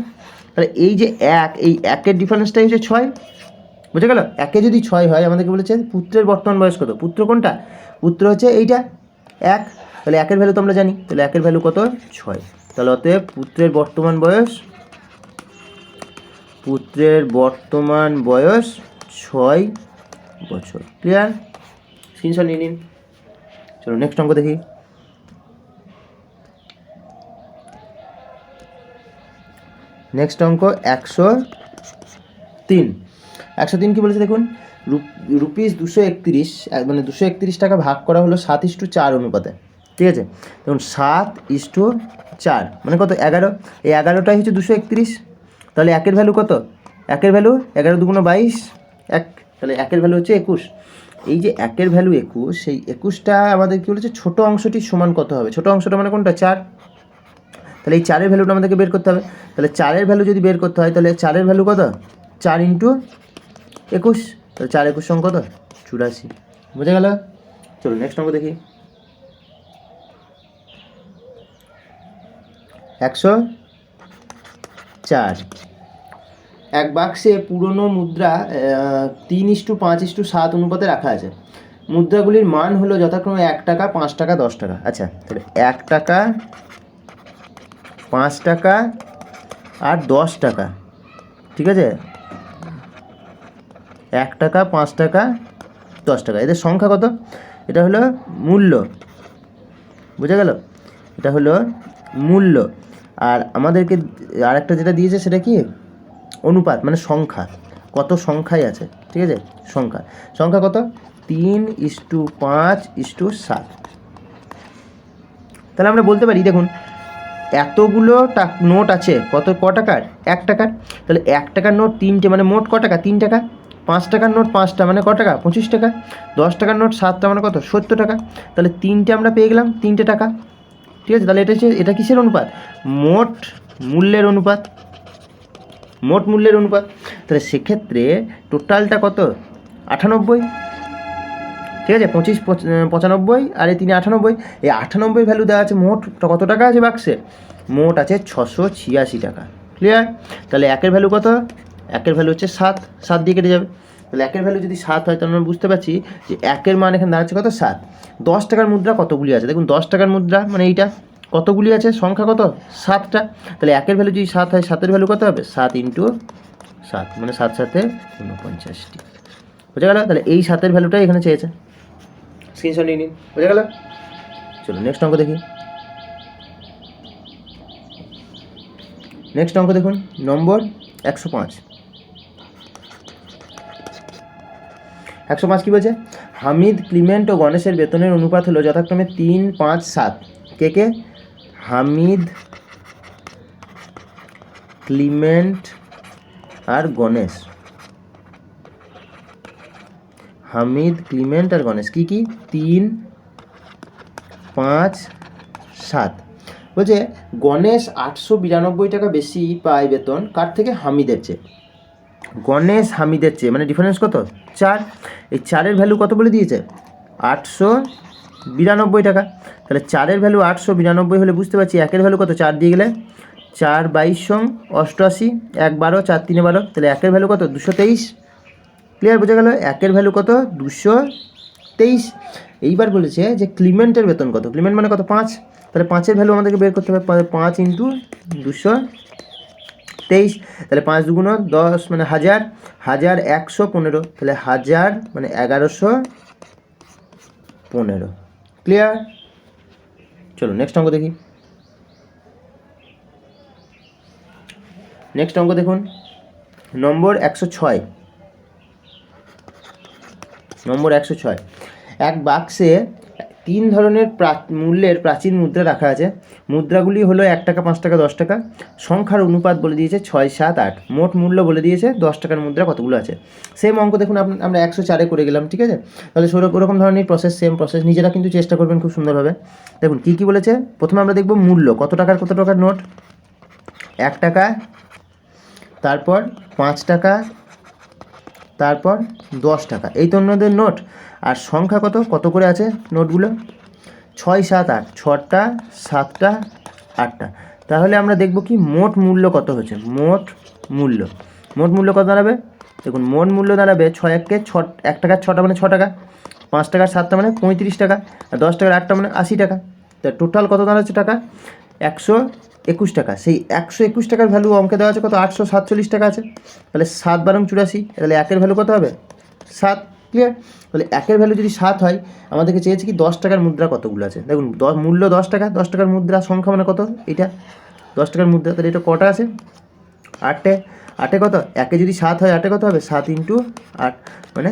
B: তাহলে এই যে 1, এই 1-এর ডিফারেন্সটাই হচ্ছে 6। বুঝে গেল, 1-এ যদি 6 হয়, আমাদেরকে বলেছে পুত্রের বর্তমান বয়স কত। পুত্র কোনটা, পুত্র হচ্ছে এইটা 1, তাহলে 1-এর ভ্যালু তো আমরা জানি, তাহলে 1-এর ভ্যালু কত 6। তাহলে অতএব পুত্রের বর্তমান বয়স 6 বছর। ক্লিয়ার, স্ক্রিনশট নিয়ে নিন। চলো নেক্সট অঙ্ক দেখি। নেক্সট অঙ্ক 103। 103 কি বলেছে দেখুন, রুপিস 231, মানে 231 টাকা ভাগ করা হলো 7:4 অনুপাতে। ঠিক আছে, দেখুন 7:4 মানে কত 11, এই 11টাই হচ্ছে 231। তাহলে 1-এর ভ্যালু কত, 1-এর ভ্যালু 11 2 22, 1, তাহলে 1-এর ভ্যালু হচ্ছে 21। এই যে 1-এর ভ্যালু 21, সেই 21টা আমাদের কী বলেছে, ছোটো অংশটি সমান কত হবে। ছোটো অংশটা মানে কোনটা 4, তাহলে এই 4-এর ভ্যালুটা আমাদেরকে বের করতে হবে। তাহলে 4-এর ভ্যালু যদি বের করতে হয়, তাহলে 4-এর ভ্যালু কত 4 ইন্টু 21, তাহলে 4 21 সঙ্গ কত 84। বুঝে গেল। চলো নেক্সট অঙ্ক দেখি। 104। এক বাক্সে পুরনো মুদ্রা 3:5:7 অনুপাতে রাখা আছে। মুদ্রাগুলির মান হলো যথাক্রমে 1 টাকা, 5 টাকা, 10 টাকা। আচ্ছা তাহলে 1 টাকা, 5 টাকা আর 10 টাকা। ঠিক আছে, 1 টাকা, 5 টাকা, 10 টাকা, এদের সংখ্যা কত, এটা হলো মূল্য। বুঝে গেল, এটা হলো মূল্য। আর আমাদেরকে আরেকটা যেটা দিয়েছে সেটা কি অনুপাত, মানে সংখ্যা, কত সংখ্যায় আছে। ঠিক আছে, সংখ্যা কত 3:5:7। তাহলে আমরা বলতে পারি দেখুন এতগুলো নোট আছে, ক টাকার 1 টাকার, তাহলে 1 টাকার নোট 3টে, মানে মোট ক টাকা 3 টাকা। 5 টাকার নোট 5টা মানে ক টাকা 25 টাকা। 10 টাকার নোট 7টা মানে কত 70 টাকা। তাহলে 3টে আমরা পেয়ে গেলাম 3টে টাকা। ঠিক আছে, তাহলে এটা কিসের অনুপাত, মোট মূল্যের অনুপাত, মোট মূল্যের অনুপাত। তাহলে সেক্ষেত্রে টোটালটা কত 98। ঠিক আছে, 25 95 আর এই 3 98, এই 98 ভ্যালু দেওয়া আছে। মোট কত টাকা আছে বাক্সে, মোট আছে 686 টাকা। ক্লিয়ার। তাহলে 1-এর ভ্যালু কত, 1-এর ভ্যালু হচ্ছে 7, 7 দিয়ে কেটে যাবে। তাহলে 1-এর ভ্যালু যদি 7 হয়, তাহলে আমরা বুঝতে পারছি যে 1-এর মান এখানে দাঁড়াচ্ছে কত 7। 10 টাকার মুদ্রা কতগুলি আছে, দেখুন 10 টাকার মুদ্রা মানে এইটা কতগুলি আছে, সংখ্যা কত 7টা। তাহলে 1-এর ভ্যালু যদি 7 হয়, 7-এর ভ্যালু কত হবে 7 ইন্টু 7, মানে 7 7 49টি। বুঝা গেল, তাহলে এই 7-এর ভ্যালুটাই এখানে চেয়েছে। স্ক্রিনশট নিয়ে নিন। বুঝা গেল। চলো নেক্সট অঙ্ক দেখি। নেক্সট অঙ্ক দেখুন নম্বর 105। 105 কি বলছে, হামিদ, ক্লিমেন্ট ও গণেশের বেতনের অনুপাত হলো যথাক্রমে 3, 5, 7। কে কে? হামিদ, ক্লিমেন্ট আর গণেশ। হামিদ, ক্লিমেন্ট আর গণেশ কি কি? 3, 5, 7। বলছে গণেশ 892 টাকা বেশি পায় বেতন কার থেকে? হামিদের চেয়ে। গণেশ হামিদের চেয়ে মানে ডিফারেন্স কত? 4। এই 4-এর ভ্যালু কত বলে দিয়েছে? 892 টাকা। তাহলে 4-এর ভ্যালু 892 হলে বুঝতে পারছি 1-এর ভ্যালু কত? 4 দিয়ে গেলে 4 22 88, 1 12, 4 3 12, তাহলে 1-এর ভ্যালু কত? 223। ক্লিয়ার? বোঝা গেল 1-এর ভ্যালু কত? 223। এইবার বলেছে যে ক্লিমেন্টের বেতন কত? ক্লিমেন্ট মানে কত? 5। তাহলে 5-এর ভ্যালু আমাদেরকে বের করতে হবে। 5 ইন্টু 223, তাহলে 5 দুগুণ 10 মানে 1000, 1115, তাহলে 1000 মানে 1115। ক্লিয়ার? চলো নেক্সট অঙ্ক দেখি। নেক্সট অঙ্ক দেখুন, নম্বর 106। নম্বর 106। এক বাক্সে 3 ধরনের মূল্যের প্রাচীন মুদ্রা রাখা আছে। মুদ্রাগুলি হলো 1 টাকা, 5 টাকা, 10 টাকা। সংখ্যার অনুপাত বলে দিয়েছে 6, 7, 8। মোট মূল্য বলে দিয়েছে 10 টাকার মুদ্রা কতগুলো আছে। সেম অঙ্ক দেখুন আমরা 104-এ করে গেলাম, ঠিক আছে? তাহলে ওরকম ধরনের প্রসেস, সেম প্রসেস নিজেরা কিন্তু চেষ্টা করবেন খুব সুন্দরভাবে। দেখুন কী কী বলেছে। প্রথমে আমরা দেখব মূল্য, কত টাকার নোট। 1 টাকা, তারপর 5 টাকা, তারপর 10 টাকা। এই তো অন্যদের নোট। আর সংখ্যা কত করে আছে নোটগুলো? 6, 7, 8। 6টা, 7টা, 8টা। তাহলে আমরা দেখব কি মোট মূল্য কত হচ্ছে। মোট মূল্য কত দাঁড়াবে? দেখুন মোট মূল্য দাঁড়াবে 6 1-কে 6, 1 টাকার 6টা মানে 6 টাকা, 5 টাকার 7টা মানে 35 টাকা, আর 10 টাকার 8টা মানে 80 টাকা। তা টোটাল কত দাঁড়াচ্ছে টাকা? 121 টাকা। সেই 121 টাকার ভ্যালু অঙ্কে দেওয়া আছে কত? 847 টাকা আছে। তাহলে 7 বারং 84, তাহলে 1-এর ভ্যালু কত হবে? 7। ক্লিয়ার? তাহলে 1-এর ভ্যালু যদি 7 হয়, আমাদেরকে চেয়েছে কি 10 টাকার মুদ্রা কতগুলো আছে। দেখুন মূল্য 10 টাকা, 10 টাকার মুদ্রা সংখ্যা মানে কত? এটা 10 টাকার মুদ্রা। তাহলে এটা কটা আছে? 8টে। 8-এ কত? 1-এ যদি 7 হয়, 8-এ কত হবে? 7 ইন্টু 8 মানে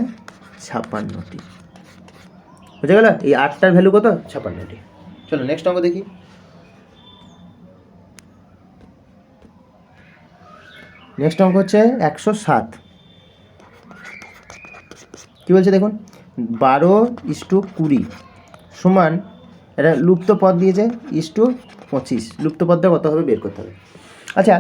B: 56টি। বুঝে গেল? এই 8টার ভ্যালু কত? 56টি। চলো নেক্সট অঙ্ক দেখি। নেক্সট অঙ্ক হচ্ছে 107। কী বলছে দেখুন, 12:20 সমান, এটা লুপ্ত পদ দিয়েছে, 1:25। লুপ্ত পদটা কত হবে বের করতে হবে। আচ্ছা,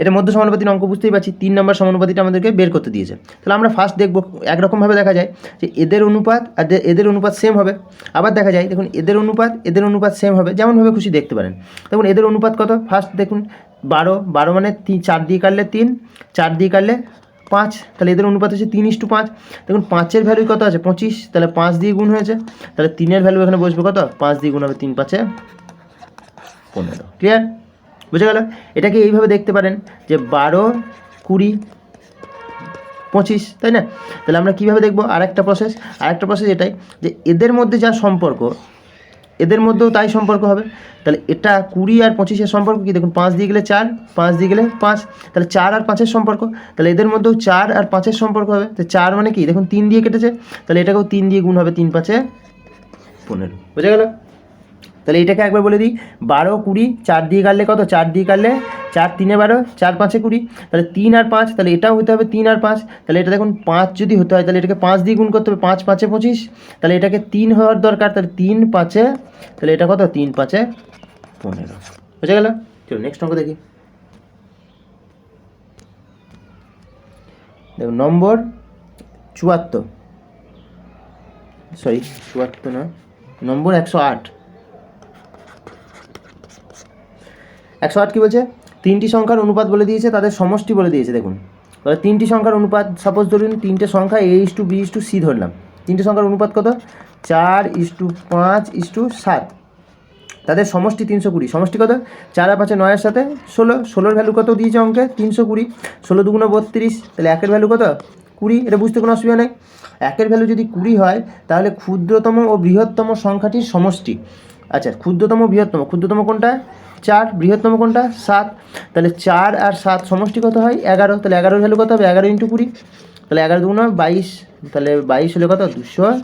B: এটা মধ্য সমানুপাতির অঙ্ক, বুঝতেই পারছি। 3 নম্বর সমানুপাতিটা আমাদেরকে বের করতে দিয়েছে। তাহলে আমরা ফার্স্ট দেখব, একরকমভাবে দেখা যায় যে এদের অনুপাত আর এদের অনুপাত সেম হবে। আবার দেখা যায় দেখুন এদের অনুপাত সেম হবে, যেমনভাবে খুশি দেখতে পারেন। দেখুন এদের অনুপাত কত? ফার্স্ট দেখুন 12 মানে 4 দিয়ে কাটলে 3, 4 দিয়ে কাটলে 5, তাহলে এদের অনুপাত হচ্ছে 3:5। দেখুন 5-এর ভ্যালু কত আছে? 25, তাহলে 5 দিয়ে গুণ হয়েছে। তাহলে 3-এর ভ্যালু এখানে বসবে কত? 5 দিয়ে গুণ হবে, 3 5 15। ক্লিয়ার? বুঝে গেল? এটাকে এইভাবে দেখতে পারেন যে 12, 20, 25, তাই না? তাহলে আমরা কীভাবে দেখব? আরেকটা প্রসেস এটাই যে এদের মধ্যে যা সম্পর্ক, এদের মধ্যেও তাই সম্পর্ক হবে। তাহলে এটা 20 আর 25-এর সম্পর্ক কি? দেখুন 5 দিয়ে গেলে 4, 5 দিয়ে গেলে 5, তাহলে 4 আর 5-এর সম্পর্ক। তাহলে এদের মধ্যেও 4 আর 5-এর সম্পর্ক হবে। তো 4 মানে কি? দেখুন 3 দিয়ে কেটেছে, তাহলে এটাকেও 3 দিয়ে গুণ হবে, 3 5 15। বুঝে গেল? তাহলে এটাকে একবার বলে দিই, 12, 20, 4 দিয়ে কাটলে কত? 4 দিয়ে কাটলে 4 3 12, 4 5 20, তাহলে 3 আর 5, তাহলে এটাও হতে হবে 3 আর 5। তাহলে এটা দেখুন 5 যদি হতে হয়, তাহলে এটাকে 5 দিয়ে গুণ করতে হবে, 5 5 25, তাহলে এটাকে 3 হওয়ার দরকার, তাহলে 3 5, তাহলে এটা কত? 3 5 15। বুঝে গেল? চলো নেক্সট অঙ্ক দেখি। দেখুন নম্বর 74, সরি 74 না, নম্বর 108। 108 কী বলছে? 3টি সংখ্যার অনুপাত বলে দিয়েছে, তাদের সমষ্টি বলে দিয়েছে। দেখুন তাহলে 3টি সংখ্যার অনুপাত, সাপোজ ধরুন 3টে সংখ্যা A:B:C ধরলাম। 3টে সংখ্যার অনুপাত কত? 4:5:7। তাদের সমষ্টি 320। সমষ্টি কত? 4 আর 5 9-এর সাথে 16। 16-র ভ্যালু কত দিয়েছে অঙ্কে? 320। 16 দুগুণ 32, তাহলে 1-এর ভ্যালু কত? 20। এটা বুঝতে কোনো অসুবিধা নেই। 1-এর ভ্যালু যদি 20 হয়, তাহলে ক্ষুদ্রতম ও বৃহত্তম সংখ্যাটির সমষ্টি। আচ্ছা, ক্ষুদ্রতম কোনটা? 4। বৃহত্তম কোনটা? 7। তাহলে 4 আর 7 সমষ্টি কত হয়? 11। তাহলে 11-এর ভ্যালু কত হবে? 11 × 20। তাহলে 11 দুগুণ 22, তাহলে 22 হলে কত 220।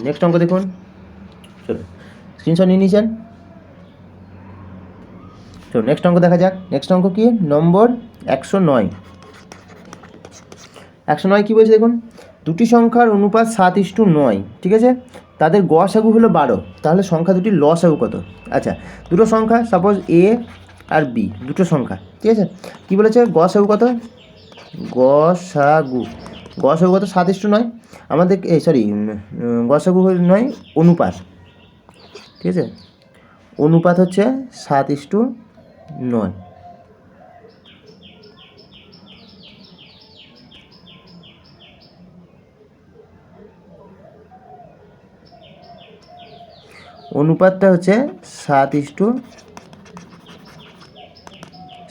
B: নেক্সট অঙ্ক দেখুন, চলো স্ক্রিনশট নিয়ে নিয়েছেন। চলো নেক্সট অঙ্ক দেখা যাক। নেক্সট অঙ্ক কি, নম্বর 109। 109 কী বলছে দেখুন, দুটি সংখ্যার অনুপাত 7:9, ঠিক আছে, তাদের গসাগু হলো 12, তাহলে সংখ্যা দুটির লসাগু কত? আচ্ছা, দুটো সংখ্যা, সাপোজ এ আর বি, দুটো সংখ্যা, ঠিক আছে, কী বলেছে গসাগু কত? গসাগু কত 7:9 আমাদের, গসাগু নয়, অনুপাত, ঠিক আছে, অনুপাত হচ্ছে 7:9। অনুপাতটা হচ্ছে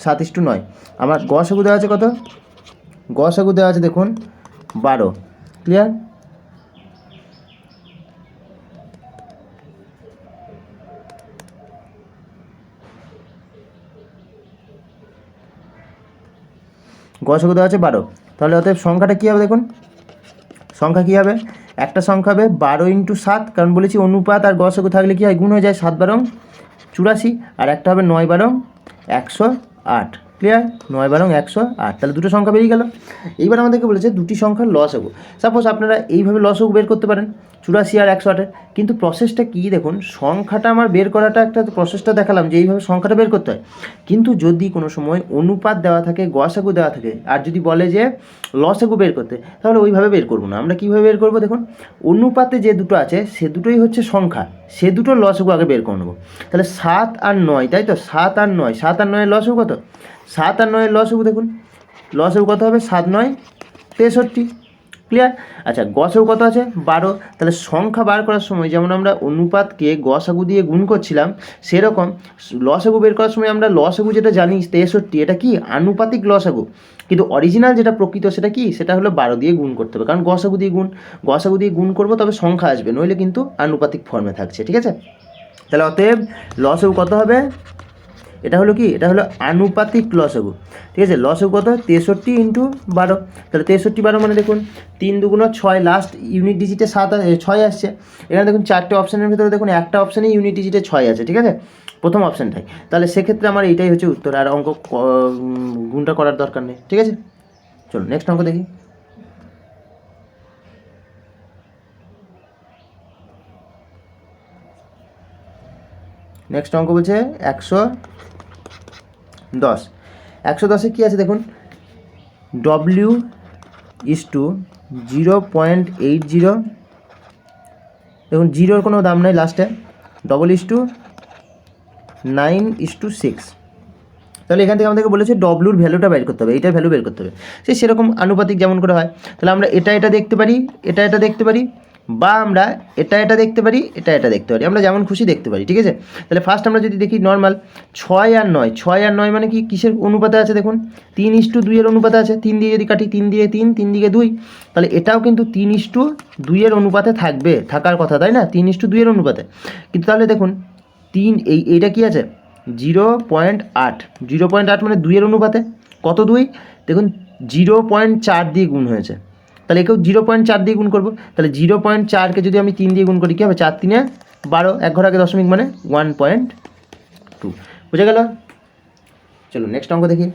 B: 7:9। আমার গসাগু দেওয়া আছে কত? গসাগু দেওয়া আছে দেখুন 12, ক্লিয়ার? গসাগু দেওয়া আছে 12, তাহলে অতএব সংখ্যাটা কী হবে দেখুন, সংখ্যা কী হবে, একটা সংখ্যা হবে 12 × 7, কারণ বলেছি অনুপাত আর গসাগু থাকলে কী হয়, গুণ হয়ে যায়, 7 12 84, আর একটা হবে 9 12 108, ক্লিয়ার? 9 12 108, তাহলে দুটো সংখ্যা বেরিয়ে গেল। এইবার আমাদেরকে বলেছে দুটি সংখ্যার লসাগু। সাপোজ আপনারা এইভাবে লসাগু বের করতে পারেন, 84 আর 108, কিন্তু প্রসেসটা কী দেখুন, সংখ্যাটা আমার বের করাটা একটা প্রসেসটা দেখালাম যে এইভাবে সংখ্যাটা বের করতে হয়, কিন্তু যদি কোনো সময় অনুপাত দেওয়া থাকে, গসাগু দেওয়া থাকে, আর যদি বলে যে লসাগু বের করতে, তাহলে ওইভাবে বের করবো না। আমরা কীভাবে বের করবো দেখুন, অনুপাতে যে দুটো আছে সে দুটোই হচ্ছে সংখ্যা, সে দুটোর লসাগু আগে বের করে নেবো। তাহলে 7 আর 9, তাই তো, 7 আর 9, 7 আর 9 লসাগু কত? 7 আর 9 লসাগু দেখুন, লসাগু কত হবে, 7 9 63, ক্লিয়ার? আচ্ছা, গসাগু কত আছে 12, তাহলে সংখ্যা বার করার সময় যেমন আমরা অনুপাতকে গসাগু দিয়ে গুণ করছিলাম, সেরকম লসাগু বের করার সময় আমরা লসাগু যেটা জানি 63, এটা কি আনুপাতিক লসাগু, কিন্তু অরিজিনাল যেটা প্রকৃত সেটা কি, সেটা হলো 12 দিয়ে গুণ করতে হবে, কারণ গসাগু দিয়ে গুণ করবো তবে সংখ্যা আসবে, নইলে কিন্তু আনুপাতিক ফর্মে থাকছে, ঠিক আছে? তাহলে অতএব লসাগু কত হবে, এটা হলো কি, এটা হলো আনুপাতিক লসাগু, ঠিক আছে? লসাগু কত, 63 × 12, তাহলে 63 12 মানে দেখুন 3 2 6, লাস্ট ইউনিট ডিজিটে 6 আসছে। এখানে দেখুন চারটে অপশানের ভিতরে দেখুন একটা অপশানে ইউনিট ডিজিটে 6 আছে, ঠিক আছে, প্রথম অপশানটাই, তাহলে সেক্ষেত্রে আমার এইটাই হচ্ছে উত্তর, আর অঙ্ক গুণটা করার দরকার নেই, ঠিক আছে? চলো নেক্সট অঙ্ক দেখি। নেক্সট অঙ্ক বলছে 110। 110-এ কী আছে দেখুন, W/0.80, দেখুন জিরোর কোনো দাম নাই লাস্টে, 9:6, তাহলে এখান থেকে আমাদেরকে বলেছে ডব্লুর ভ্যালুটা বের করতে হবে, এইটার ভ্যালু বের করতে হবে, সেরকম আনুপাতিক যেমন করে হয়। তাহলে আমরা এটা দেখতে পারি, এটা দেখতে পারি, বা আমরা এটা দেখতে পারি, এটা দেখতে পারি, আমরা যেমন খুশি দেখতে পারি, ঠিক আছে? তাহলে ফার্স্ট আমরা যদি দেখি নর্মাল 6 আর 9 মানে কি কিসের অনুপাতে আছে দেখুন, 3:2 এর অনুপাতে আছে, 3 দিয়ে যদি কাটি, 3 দিয়ে 3, 3 দিকে 2, তাহলে এটাও কিন্তু 3:2 এর অনুপাতে থাকার কথা, তাই না? 3:2 এর অনুপাতে, কিন্তু তাহলে দেখুন এইটা কি আছে 0.8, 0.8 মানে 2 এর অনুপাতে, কত 2 দেখুন 0.4 দিয়ে গুণ হয়েছে, তাহলে একেও 0.4 দিয়ে গুণ করবো, তাহলে 0.4কে যদি আমি 3 দিয়ে গুণ করি কী হবে, 4 3 12, এক ঘর আগে দশমিক মানে 1.2, বুঝে গেল? চলো নেক্সট অঙ্ক দেখি,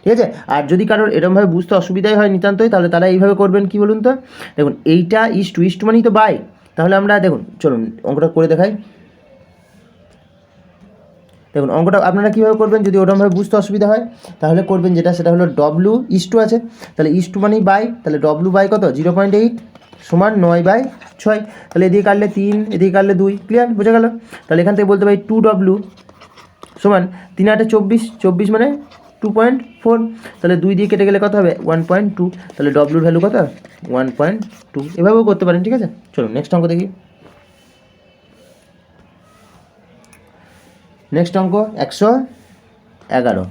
B: ঠিক আছে? আর যদি কারোর এরকমভাবে বুঝতে অসুবিধাই হয় নিতান্তই, তাহলে তারা এইভাবে করবেন, কি বলুন তো, দেখুন এইটা ইস্টু মানেই তো বাই, তাহলে আমরা দেখুন চলুন অঙ্কটা করে দেখাই। দেখুন অঙ্কটা আপনারা কীভাবে করবেন, যদি ওরকমভাবে বুঝতে অসুবিধা হয় তাহলে করবেন যেটা, সেটা হলো W/2 আছে, তাহলে ইস্টু মানেই বাই, তাহলে W বাই কত 0.8 সমান 9/6, তাহলে এদিকে কাটলে 3, এদিকে কাটলে 2, ক্লিয়ার? বুঝে গেল? তাহলে এখান থেকে বলতে পারি 2W সমান 3 8 24 মানে 2.4, তাহলে 2 দিয়ে কেটে গেলে কত হবে 1.2, তাহলে ডব্লুর ভ্যালু কত 1.2, এভাবেও করতে পারেন, ঠিক আছে? চলুন নেক্সট অঙ্ক দেখি। নেক্সট অঙ্ক 111।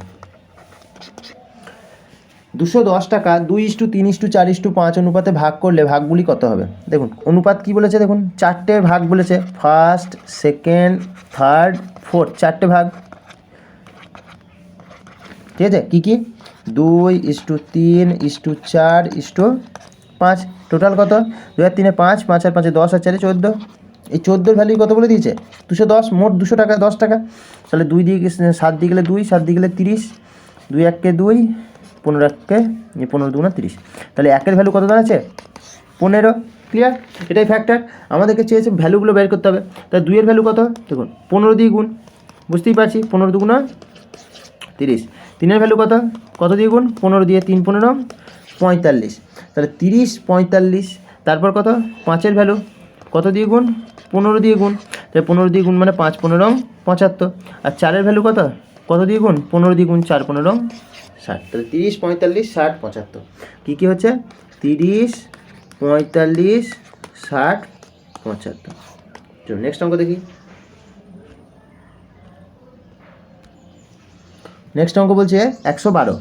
B: 210 টাকা 2:3:4:5 অনুপাতে ভাগ করলে ভাগগুলি কত হবে? দেখুন অনুপাত কি বলেছে দেখুন, 4টে ভাগ বলেছে, ফার্স্ট সেকেন্ড থার্ড ফোর্থ, 4টে ভাগ, ঠিক আছে? কী 2:3:4:5। টোটাল কত? 2 আর 3 5, 5 আর 5 10 আর 4 14। এই 14 ভ্যালু কত বলে দিয়েছে? 210, মোট 200 টাকা, 10 টাকা। তাহলে 2 দিয়ে 7 দিয়ে গেলে 2, 7 দিয়ে গেলে 30, 2 1 2, 15 1 15 2 30। তাহলে একের ভ্যালু কত দাঁড়াচ্ছে? 15। ক্লিয়ার? এটাই ফ্যাক্টর। আমাদেরকে চেয়েছে ভ্যালুগুলো বের করতে হবে। তাহলে 2 এর ভ্যালু কত? দেখুন 15 দিয়ে গুণ, বুঝতেই পারছি 15 2 30। 3 এর ভ্যালু কত? কত দিয়ে গুণ? 15 দিয়ে 3 15 45। তাহলে 30 45। তারপর কত? 5 এর ভ্যালু কত দিয়ে গুণ? 15 দিয়ে গুণ। তাহলে 15 দিয়ে গুণ মানে 5 15 75। আর 4 এর ভ্যালু কত? কত দিয়ে গুণ? 15 দিয়ে গুণ 4 15 60। তাহলে 30 45 60 75। কী কী হচ্ছে? 30 45 60 75। চলো নেক্সট অঙ্ক দেখি। নেক্সট অঙ্ক বলছে 112।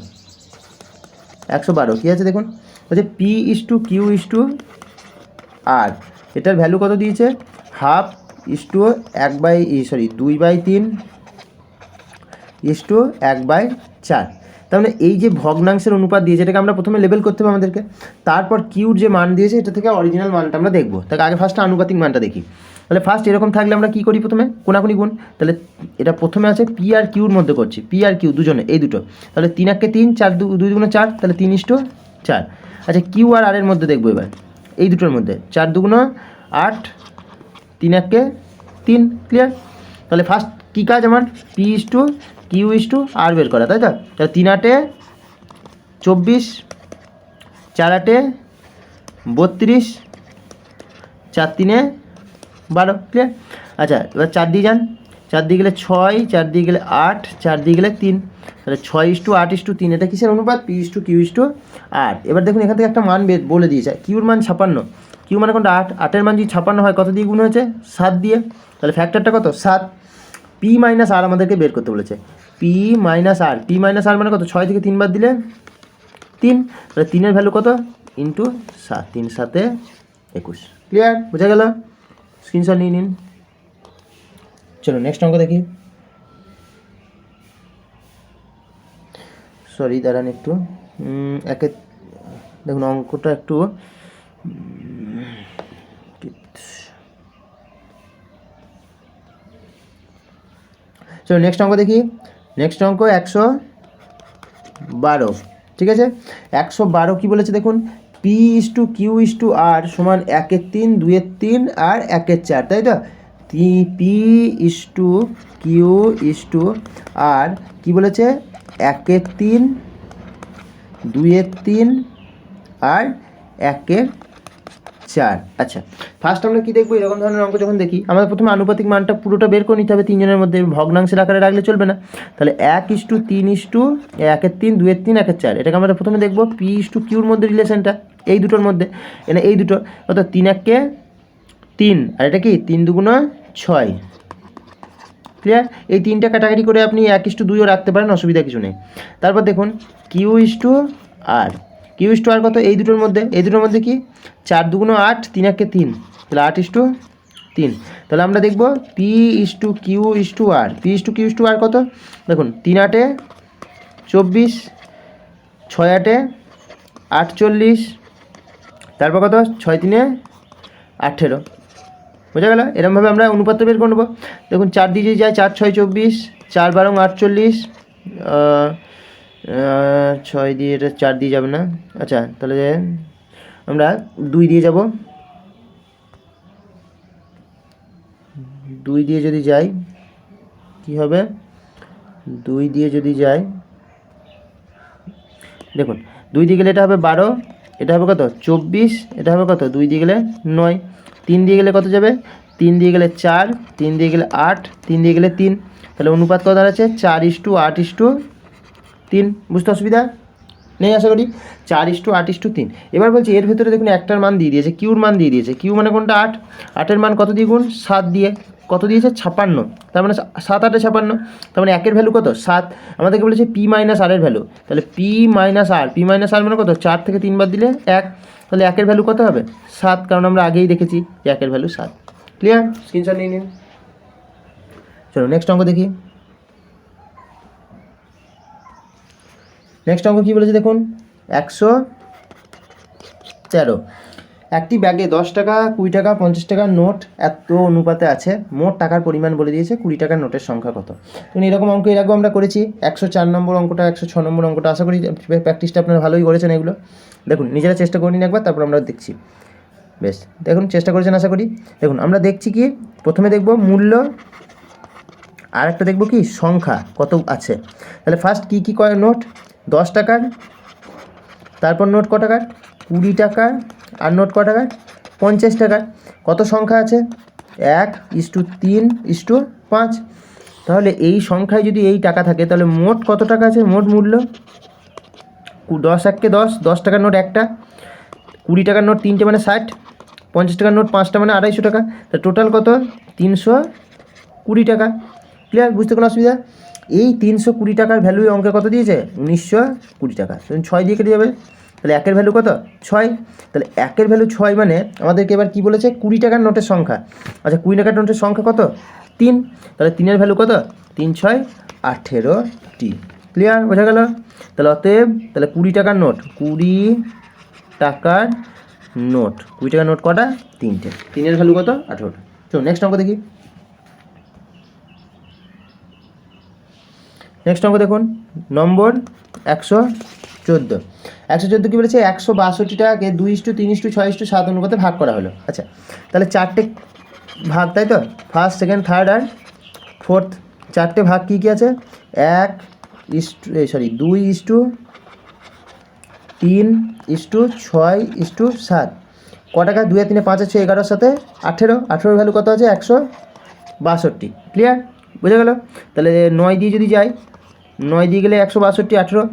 B: 112 কী আছে দেখুন, বলছে P/Q/R। এটার ভ্যালু কত দিয়েছে? 1/2 2/3/1/4। তার মানে এই যে ভগ্নাংশের অনুপাত দিয়েছে এটাকে আমরা প্রথমে লেবেল করতে হবে আমাদেরকে। তারপর কিউর যে মান দিয়েছে এটা থেকে অরিজিনাল মানটা আমরা দেখবো। তাকে আগে ফার্স্টে আনুপাতিক মানটা দেখি। তাহলে ফার্স্ট এরকম থাকলে আমরা কী করি? প্রথমে কোনাকুনি গুণ। তাহলে এটা প্রথমে আছে পি আর কিউর মধ্যে করছি, পি আর কিউ দুজনে, এই দুটো। তাহলে 3 1 3, 4 2 2 4, তাহলে 3:4। আচ্ছা কিউ আর আর এর মধ্যে দেখবো এবার, এই দুটোর মধ্যে 4 2 8, 3 1 3। ক্লিয়ার? তাহলে ফার্স্ট কী কাজ আমার? P/Q/R বের করা, তাই তো? তাহলে 3 8 24, 4 8 32, 4 3 12। ক্লিয়ার? আচ্ছা এবার 4 দিয়ে যান, 4 দিয়ে গেলে 6, 4 দিয়ে গেলে 8, 4 দিয়ে গেলে 3। তাহলে 6:8:3। এটা কিসের অনুপাত? P/Q/R। এবার দেখুন এখান থেকে একটা মান বলে দিয়েছে, কিউর মান 56। কিউ মানে কোনটা? 8। 8-এর মান যদি 56 হয় কত দিয়ে গুণ হয়েছে? 7 দিয়ে। তাহলে ফ্যাক্টরটা কত? 7। P-R আমাদেরকে বের করতে বলেছে। P-R মানে কত? 6 থেকে 3 বাদ দিলে 3। তাহলে 3-এর ভ্যালু কত? ইন্টু 7, 3 7 21। ক্লিয়ার? বোঝা গেল? স্ক্রিনশট নিয়ে নিন। চলো নেক্সট অঙ্ক দেখি। সরি দাঁড়ান একটু, একে দেখুন অঙ্কটা একটু চলো নেক্সট অঙ্ক দেখি। নেক্সট অঙ্ক 112। ঠিক আছে? 112 কী বলেছে দেখুন, P/Q/R সমান 1 এর 3, 2 এর 3 আর 1 এর 4, তাই তো? P/Q/R কী বলেছে? 1 এর 3, 2 এর 3 আর 1 এর 4। আচ্ছা ফার্স্ট আমরা কী দেখবো? এরকম ধরনের অঙ্ক যখন দেখি আমাদের প্রথমে আনুপাতিক মানটা পুরোটা বের করে নিতে হবে তিনজনের মধ্যে, ভগ্নাংশের আকারে রাখলে চলবে না। তাহলে 1:3 1 এর 3, 2 এর 3, 1 এর 4। এটাকে আমরা প্রথমে দেখবো P/Qর মধ্যে রিলেশনটা, এই দুটোর মধ্যে, এই দুটো অর্থাৎ 3 1 3 আর এটা কি 3 2 6। ক্লিয়ার? এই তিনটা কাটাকাটি করে আপনি 1:2ও রাখতে পারেন, অসুবিধা কিছু নেই। তারপর দেখুন Q/R। Q/R কত? এই দুটোর মধ্যে, এই দুটোর মধ্যে কি 4 2 8, 3 1 3, তাহলে 8:3। তাহলে আমরা দেখব P/Q/R। P/Q/R কত? দেখুন 3 8 24, 6 8 48, তারপর কত? 6 3 18। বোঝা গেল? এরকমভাবে আমরা অনুপাতটা বের করে নেবো। দেখুন 4 দিয়ে যদি যায় 4 6 24, 4 12 48, 6 দিয়ে এটা 4 দিয়ে যাবে না। আচ্ছা তাহলে আমরা 2 দিয়ে যাব, 2 দিয়ে যদি যাই কি হবে? 2 দিয়ে যদি যাই দেখুন 2 দিয়ে গেলে এটা হবে 12, এটা হবে কত? 24, এটা হবে কত? 2 দিয়ে গেলে 9, 3 দিয়ে গেলে কত যাবে? 3 দিয়ে গেলে 4, 3 দিয়ে গেলে 8, 3 দিয়ে গেলে 3। তাহলে অনুপাত কত দাঁড়াচ্ছে? 4:8:3। বুঝতে অসুবিধা নেই আশা করি? 4:8:3। এবার বলছি এর ভেতরে দেখুন একটার মান দিয়ে দিয়েছে, কিউর মান দিয়ে দিয়েছে। কিউ মানে কোনটা? 8। 8-এর মান কত দিয়ে গুণ? 7 দিয়ে। কত দিয়েছে? 56। তার মানে 7 8 56। তার মানে 1-এর ভ্যালু কত? 7। আমাদেরকে বলেছে P-R এর ভ্যালু। তাহলে P-R মানে কত? 4 থেকে 3 বাদ দিলে 1। তাহলে 1-এর ভ্যালু কত হবে? 7, কারণ আমরা আগেই দেখেছি যে 1-এর ভ্যালু 7। ক্লিয়ার? স্ক্রিনশট নিয়ে নিন। চলো নেক্সট অঙ্ক দেখি। নেক্সট অঙ্ক কী বলেছে দেখুন, 113। একটি ব্যাগে 10 টাকা, 20 টাকা, 50 টাকার নোট এত অনুপাতে আছে, মোট টাকার পরিমাণ বলে দিয়েছে, 20 টাকার নোটের সংখ্যা কত। দেখুন এরকম অঙ্ক এর আগেও আমরা করেছি, 104 নম্বর অঙ্কটা, 106 নম্বর অঙ্কটা, আশা করি প্র্যাকটিসটা আপনারা ভালোই করেছেন এগুলো। দেখুন নিজেরা চেষ্টা করে নিন একবার, তারপর আমরা দেখছি। বেশ, দেখুন চেষ্টা করেছেন আশা করি। দেখুন আমরা দেখছি কি, প্রথমে দেখব মূল্য, আর একটা দেখব কি সংখ্যা কত আছে। তাহলে ফার্স্ট কী কী কয় নোট, 10 টাকার, তারপর নোট ক টাকার, 20 টাকার, আর নোট ক টাকার, 50 টাকার। কত সংখ্যা আছে, 1:3:5। তাহলে এই সংখ্যায় যদি এই টাকা থাকে তাহলে মোট কত টাকা আছে, মোট মূল্য 10 1 10, 10 টাকার নোট একটা, 20 টাকার নোট 3টে মানে 60, 50 টাকার নোট 5টা মানে 250 টাকা। তা টোটাল কত, 320 টাকা। ক্লিয়ার, বুঝতে কোনো অসুবিধা? এই 320 টাকার ভ্যালু অঙ্কে কত দিয়েছে, 1920 টাকা। 6 দিয়ে কেটে যাবে, তাহলে একের ভ্যালু কত, 6। তাহলে একের ভ্যালু 6 মানে আমাদেরকে এবার কী বলেছে, 20 টাকার নোটের সংখ্যা। আচ্ছা 20 টাকার নোটের সংখ্যা কত, 3। তাহলে 3-এর ভ্যালু কত, 3 6 18টি। ক্লিয়ার, বোঝা গেল? তাহলে অতএব তাহলে 20 টাকার নোট, 20 টাকার নোট, 20 টাকার নোট কটা, 3টে। 3-এর ভ্যালু কত, 18টা। চলো নেক্সট অঙ্ক দেখি। নেক্সট অঙ্ক দেখুন, নম্বর 114। 114 কী বলেছে, 162 টাকাকে 2:3:6:7 অনুপাতে ভাগ করা হলো। আচ্ছা তাহলে 4টে ভাগ, তাই তো, ফার্স্ট, সেকেন্ড, থার্ড আর ফোর্থ, 4টে ভাগ কী কী আছে, 2:3:6:7। ক টাকা, 2 আর 3 5 আর 6 11, সাথে 18, 18-এর ভ্যালু কত আছে, 162। ক্লিয়ার, বোঝা গেল? তাহলে 9 দিয়ে যদি যাই, 9 দিয়ে গেলে 162, 18,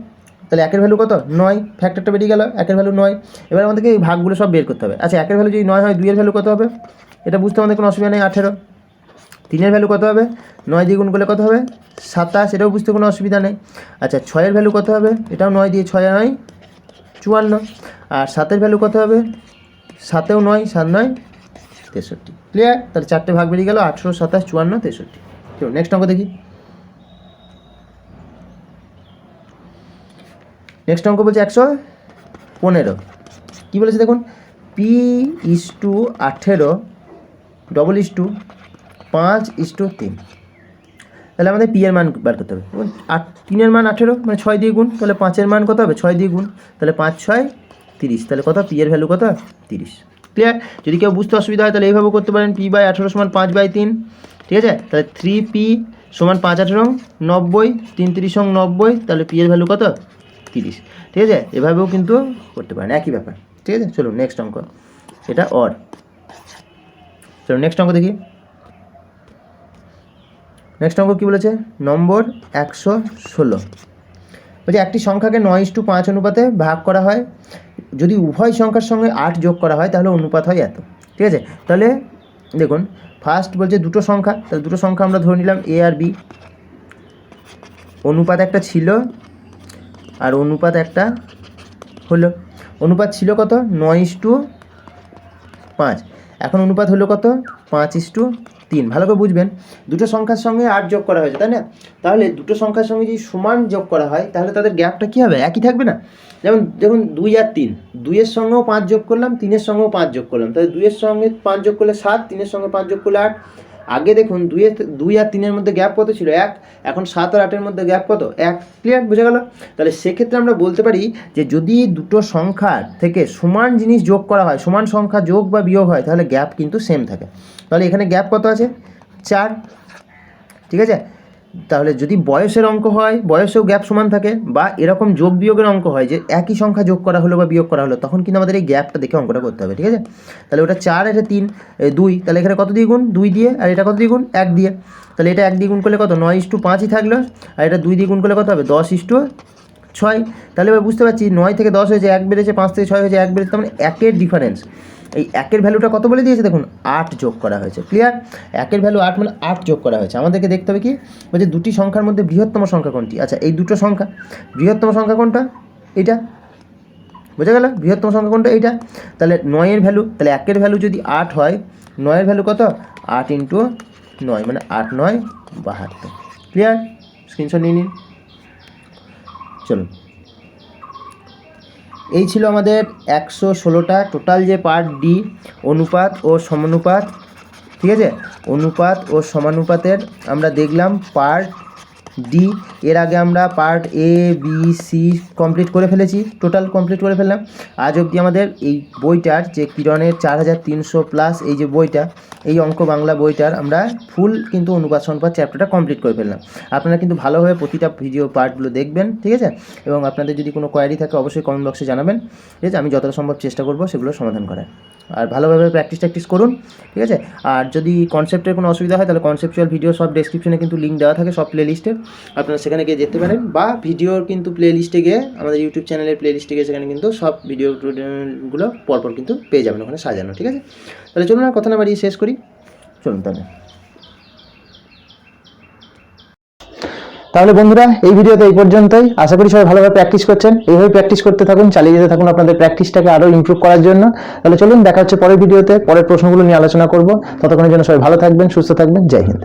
B: তাহলে একের ভ্যালু কত, 9, ফ্যাক্টরটা বেরিয়ে গেল, একের ভ্যালু 9। এবার আমাদেরকে এই ভাগগুলো সব বের করতে হবে। আচ্ছা একের ভ্যালু যদি 9 হয়, 2-এর ভ্যালু কত হবে, এটা বুঝতে আমাদের কোনো অসুবিধা নেই, 18। 3-এর ভ্যালু কত হবে, 9 দিয়ে গুণ করলে কত হবে, 27, এটাও বুঝতে কোনো অসুবিধা নেই। আচ্ছা 6-এর ভ্যালু কত হবে, এটাও 9 দিয়ে, 6 আর 9 54। আর 7-এর ভ্যালু কত হবে, 7-এও 9, 7 9 63। ক্লিয়ার, তাহলে 4টে ভাগ বেরিয়ে গেল, 18 27 54 63। চলো নেক্সট অঙ্ক দেখি। নেক্সট অঙ্ক বলছে 115। কী বলেছে দেখুন, P:18 5:3। তাহলে আমাদের পি এর মান বার করতে হবে। 3-এর মান 18 মানে 6 দিয়ে গুণ, তাহলে 5-এর মান কত হবে, 6 দিয়ে গুণ, তাহলে 5 6 30। তাহলে কত, পি এর ভ্যালু কত, 30। ক্লিয়ার, যদি কেউ বুঝতে অসুবিধা হয় তাহলে এইভাবে করতে পারেন, P/18 = 5/3। ঠিক আছে, তাহলে 3P = 5×18 90, 3 3 90, তাহলে পি এর ভ্যালু কত, 30। ঠিক আছে, এভাবেও কিন্তু করতে পারেন, একই ব্যাপার। ঠিক আছে, চলো নেক্সট অঙ্ক, এটা অর। চলো নেক্সট অঙ্ক দেখি। নেক্সট অঙ্ক কী বলেছে, নম্বর 116। বলছে একটি সংখ্যাকে 9:5 অনুপাতে ভাগ করা হয়, যদি উভয় সংখ্যার সঙ্গে 8 যোগ করা হয় তাহলে অনুপাত হয় এত। ঠিক আছে, তাহলে দেখুন ফার্স্ট বলছে দুটো সংখ্যা, তাহলে দুটো সংখ্যা আমরা ধরে নিলাম এ আর বি, অনুপাত একটা ছিল আর অনুপাত একটা হলো। অনুপাত ছিল কত, 9:5, এখন অনুপাত হলো কত, 5:3। ভালো করে বুঝবেন, দুটো সংখ্যার সঙ্গে 8 যোগ করা হয়েছে, তাই না? তাহলে দুটো সংখ্যার সঙ্গে যদি সমান যোগ করা হয় তাহলে তাদের গ্যাপটা কী হবে, একই থাকবে না? যেমন দেখুন 2 আর 3, 2-এর সঙ্গেও 5 যোগ করলাম, 3-এর সঙ্গেও 5 যোগ করলাম, তাহলে 2-এর সঙ্গে 5 যোগ করলে 7, 3-এর সঙ্গে 5 যোগ করলে 8। আগে দেখুন 2 আর 3-এর মধ্যে গ্যাপ কত ছিল, 1, এখন 7 আর 8-এর মধ্যে গ্যাপ কত, 1। ক্লিয়ার, বোঝা গেল? তাহলে সেক্ষেত্রে আমরা বলতে পারি যে যদি দুটো সংখ্যার থেকে সমান জিনিস যোগ করা হয়, সমান সংখ্যা যোগ বা বিয়োগ হয়, তাহলে গ্যাপ কিন্তু সেম থাকে। তাহলে এখানে গ্যাপ কত আছে, 4। ঠিক আছে, তাহলে যদি বয়সের অঙ্ক হয়, বয়সেও গ্যাপ সমান থাকে, বা এরকম যোগ বিয়োগের অঙ্ক হয় যে একই সংখ্যা যোগ করা হলো বা বিয়োগ করা হলো, তখন কিন্তু আমাদের এই গ্যাপটা দেখে অঙ্কটা করতে হবে। ঠিক আছে, তাহলে ওটা 4, এটা 3, 2, তাহলে এখানে কত দিয়ে গুণ, 2 দিয়ে, আর এটা কত দিয়ে গুণ, 1 দিয়ে। তাহলে এটা 1 দিয়ে গুণ করলে কত, 9:5ই থাকলো, আর এটা 2 দিয়ে গুণ করলে কত হবে, 10:6। তাহলে এবার বুঝতে পারছি 9 থেকে 10 হয়েছে, 1 বেড়েছে, 5 থেকে 6 হয়েছে, 1 বেড়েছে, তার মানে 1-এর ডিফারেন্স। এই 1-এর ভ্যালুটা কত বলে দিয়েছে দেখুন, 8 যোগ করা হয়েছে। ক্লিয়ার, 1-এর ভ্যালু 8 মানে 8 যোগ করা হয়েছে। আমাদেরকে দেখতে হবে কি, বলছে দুটি সংখ্যার মধ্যে বৃহত্তম সংখ্যা কোনটি। আচ্ছা এই দুটো সংখ্যা, বৃহত্তম সংখ্যা কোনটা, এটা বোঝা গেল, বৃহত্তম সংখ্যা কোনটা, এইটা। তাহলে 9-এর ভ্যালু, তাহলে 1-এর ভ্যালু যদি 8 হয়, 9-এর ভ্যালু কত, 8 × 9 মানে 8 9 72। ক্লিয়ার, স্ক্রিনশট নিয়ে নিন। চলুন এই ছিল আমাদের 116টা টোটাল যে পার্ট ডি, অনুপাত ও সমানুপাত, ঠিক আছে, অনুপাত ও সমানুপাতের আমরা দেখলাম পার্ট ডি। এর আগে আমরা part A B C complete করে ফেলেছি, টোটাল কমপ্লিট করে ফেললাম। আজ অবধি আমাদের এই বইটার যে কিরণের 4300 প্লাস এই যে বইটা, এই অঙ্ক বাংলা বইটার আমরা ফুল কিন্তু অনুপাত সমানুপাত চ্যাপ্টারটা কমপ্লিট করে ফেললাম। আপনারা কিন্তু ভালোভাবে প্রতিটা ভিডিও পার্টগুলো দেখবেন, ঠিক আছে, এবং আপনাদের যদি কোনো কোয়ারি থাকে অবশ্যই কমেন্ট বক্সে জানাবেন, ঠিক আছে, আমি যতটা সম্ভব চেষ্টা করব সেগুলো সমাধান করার। আর ভালোভাবে প্র্যাকটিস করুন, ঠিক আছে। আর যদি কনসেপ্টের কোনো অসুবিধা হয় তাহলে কনসেপচুয়াল ভিডিও সব ডেসক্রিপশনে কিন্তু লিঙ্ক দেওয়া থাকে সব প্লেলিস্টে, আপনারা সেখানে গিয়ে যেতে পারেন, বা ভিডিওর কিন্তু প্লেলিস্টে গিয়ে আমাদের ইউটিউব চ্যানেলের প্লেলিস্টে গিয়ে সেখানে কিন্তু সব ভিডিওগুলো পরপর কিন্তু পেয়ে যাবেন ওখানে সাজানো, ঠিক আছে। তাহলে চলুন আর কথা না বাড়িয়ে শেষ করি, চলুন তাহলে।
A: তাহলে বন্ধুরা এই ভিডিওতে এই পর্যন্তই। আশা করি সবাই ভালোভাবে প্র্যাকটিস করছেন, এইভাবে প্র্যাকটিস করতে থাকুন, চালিয়ে যেতে থাকুন আপনাদের প্র্যাকটিসটাকে আরও ইমপ্রুভ করার জন্য। তাহলে চলুন দেখা হচ্ছে পরের ভিডিওতে, পরের প্রশ্নগুলো নিয়ে আলোচনা করব। ততক্ষণের জন্য সবাই ভালো থাকবেন, সুস্থ থাকবেন, জয় হিন্দ।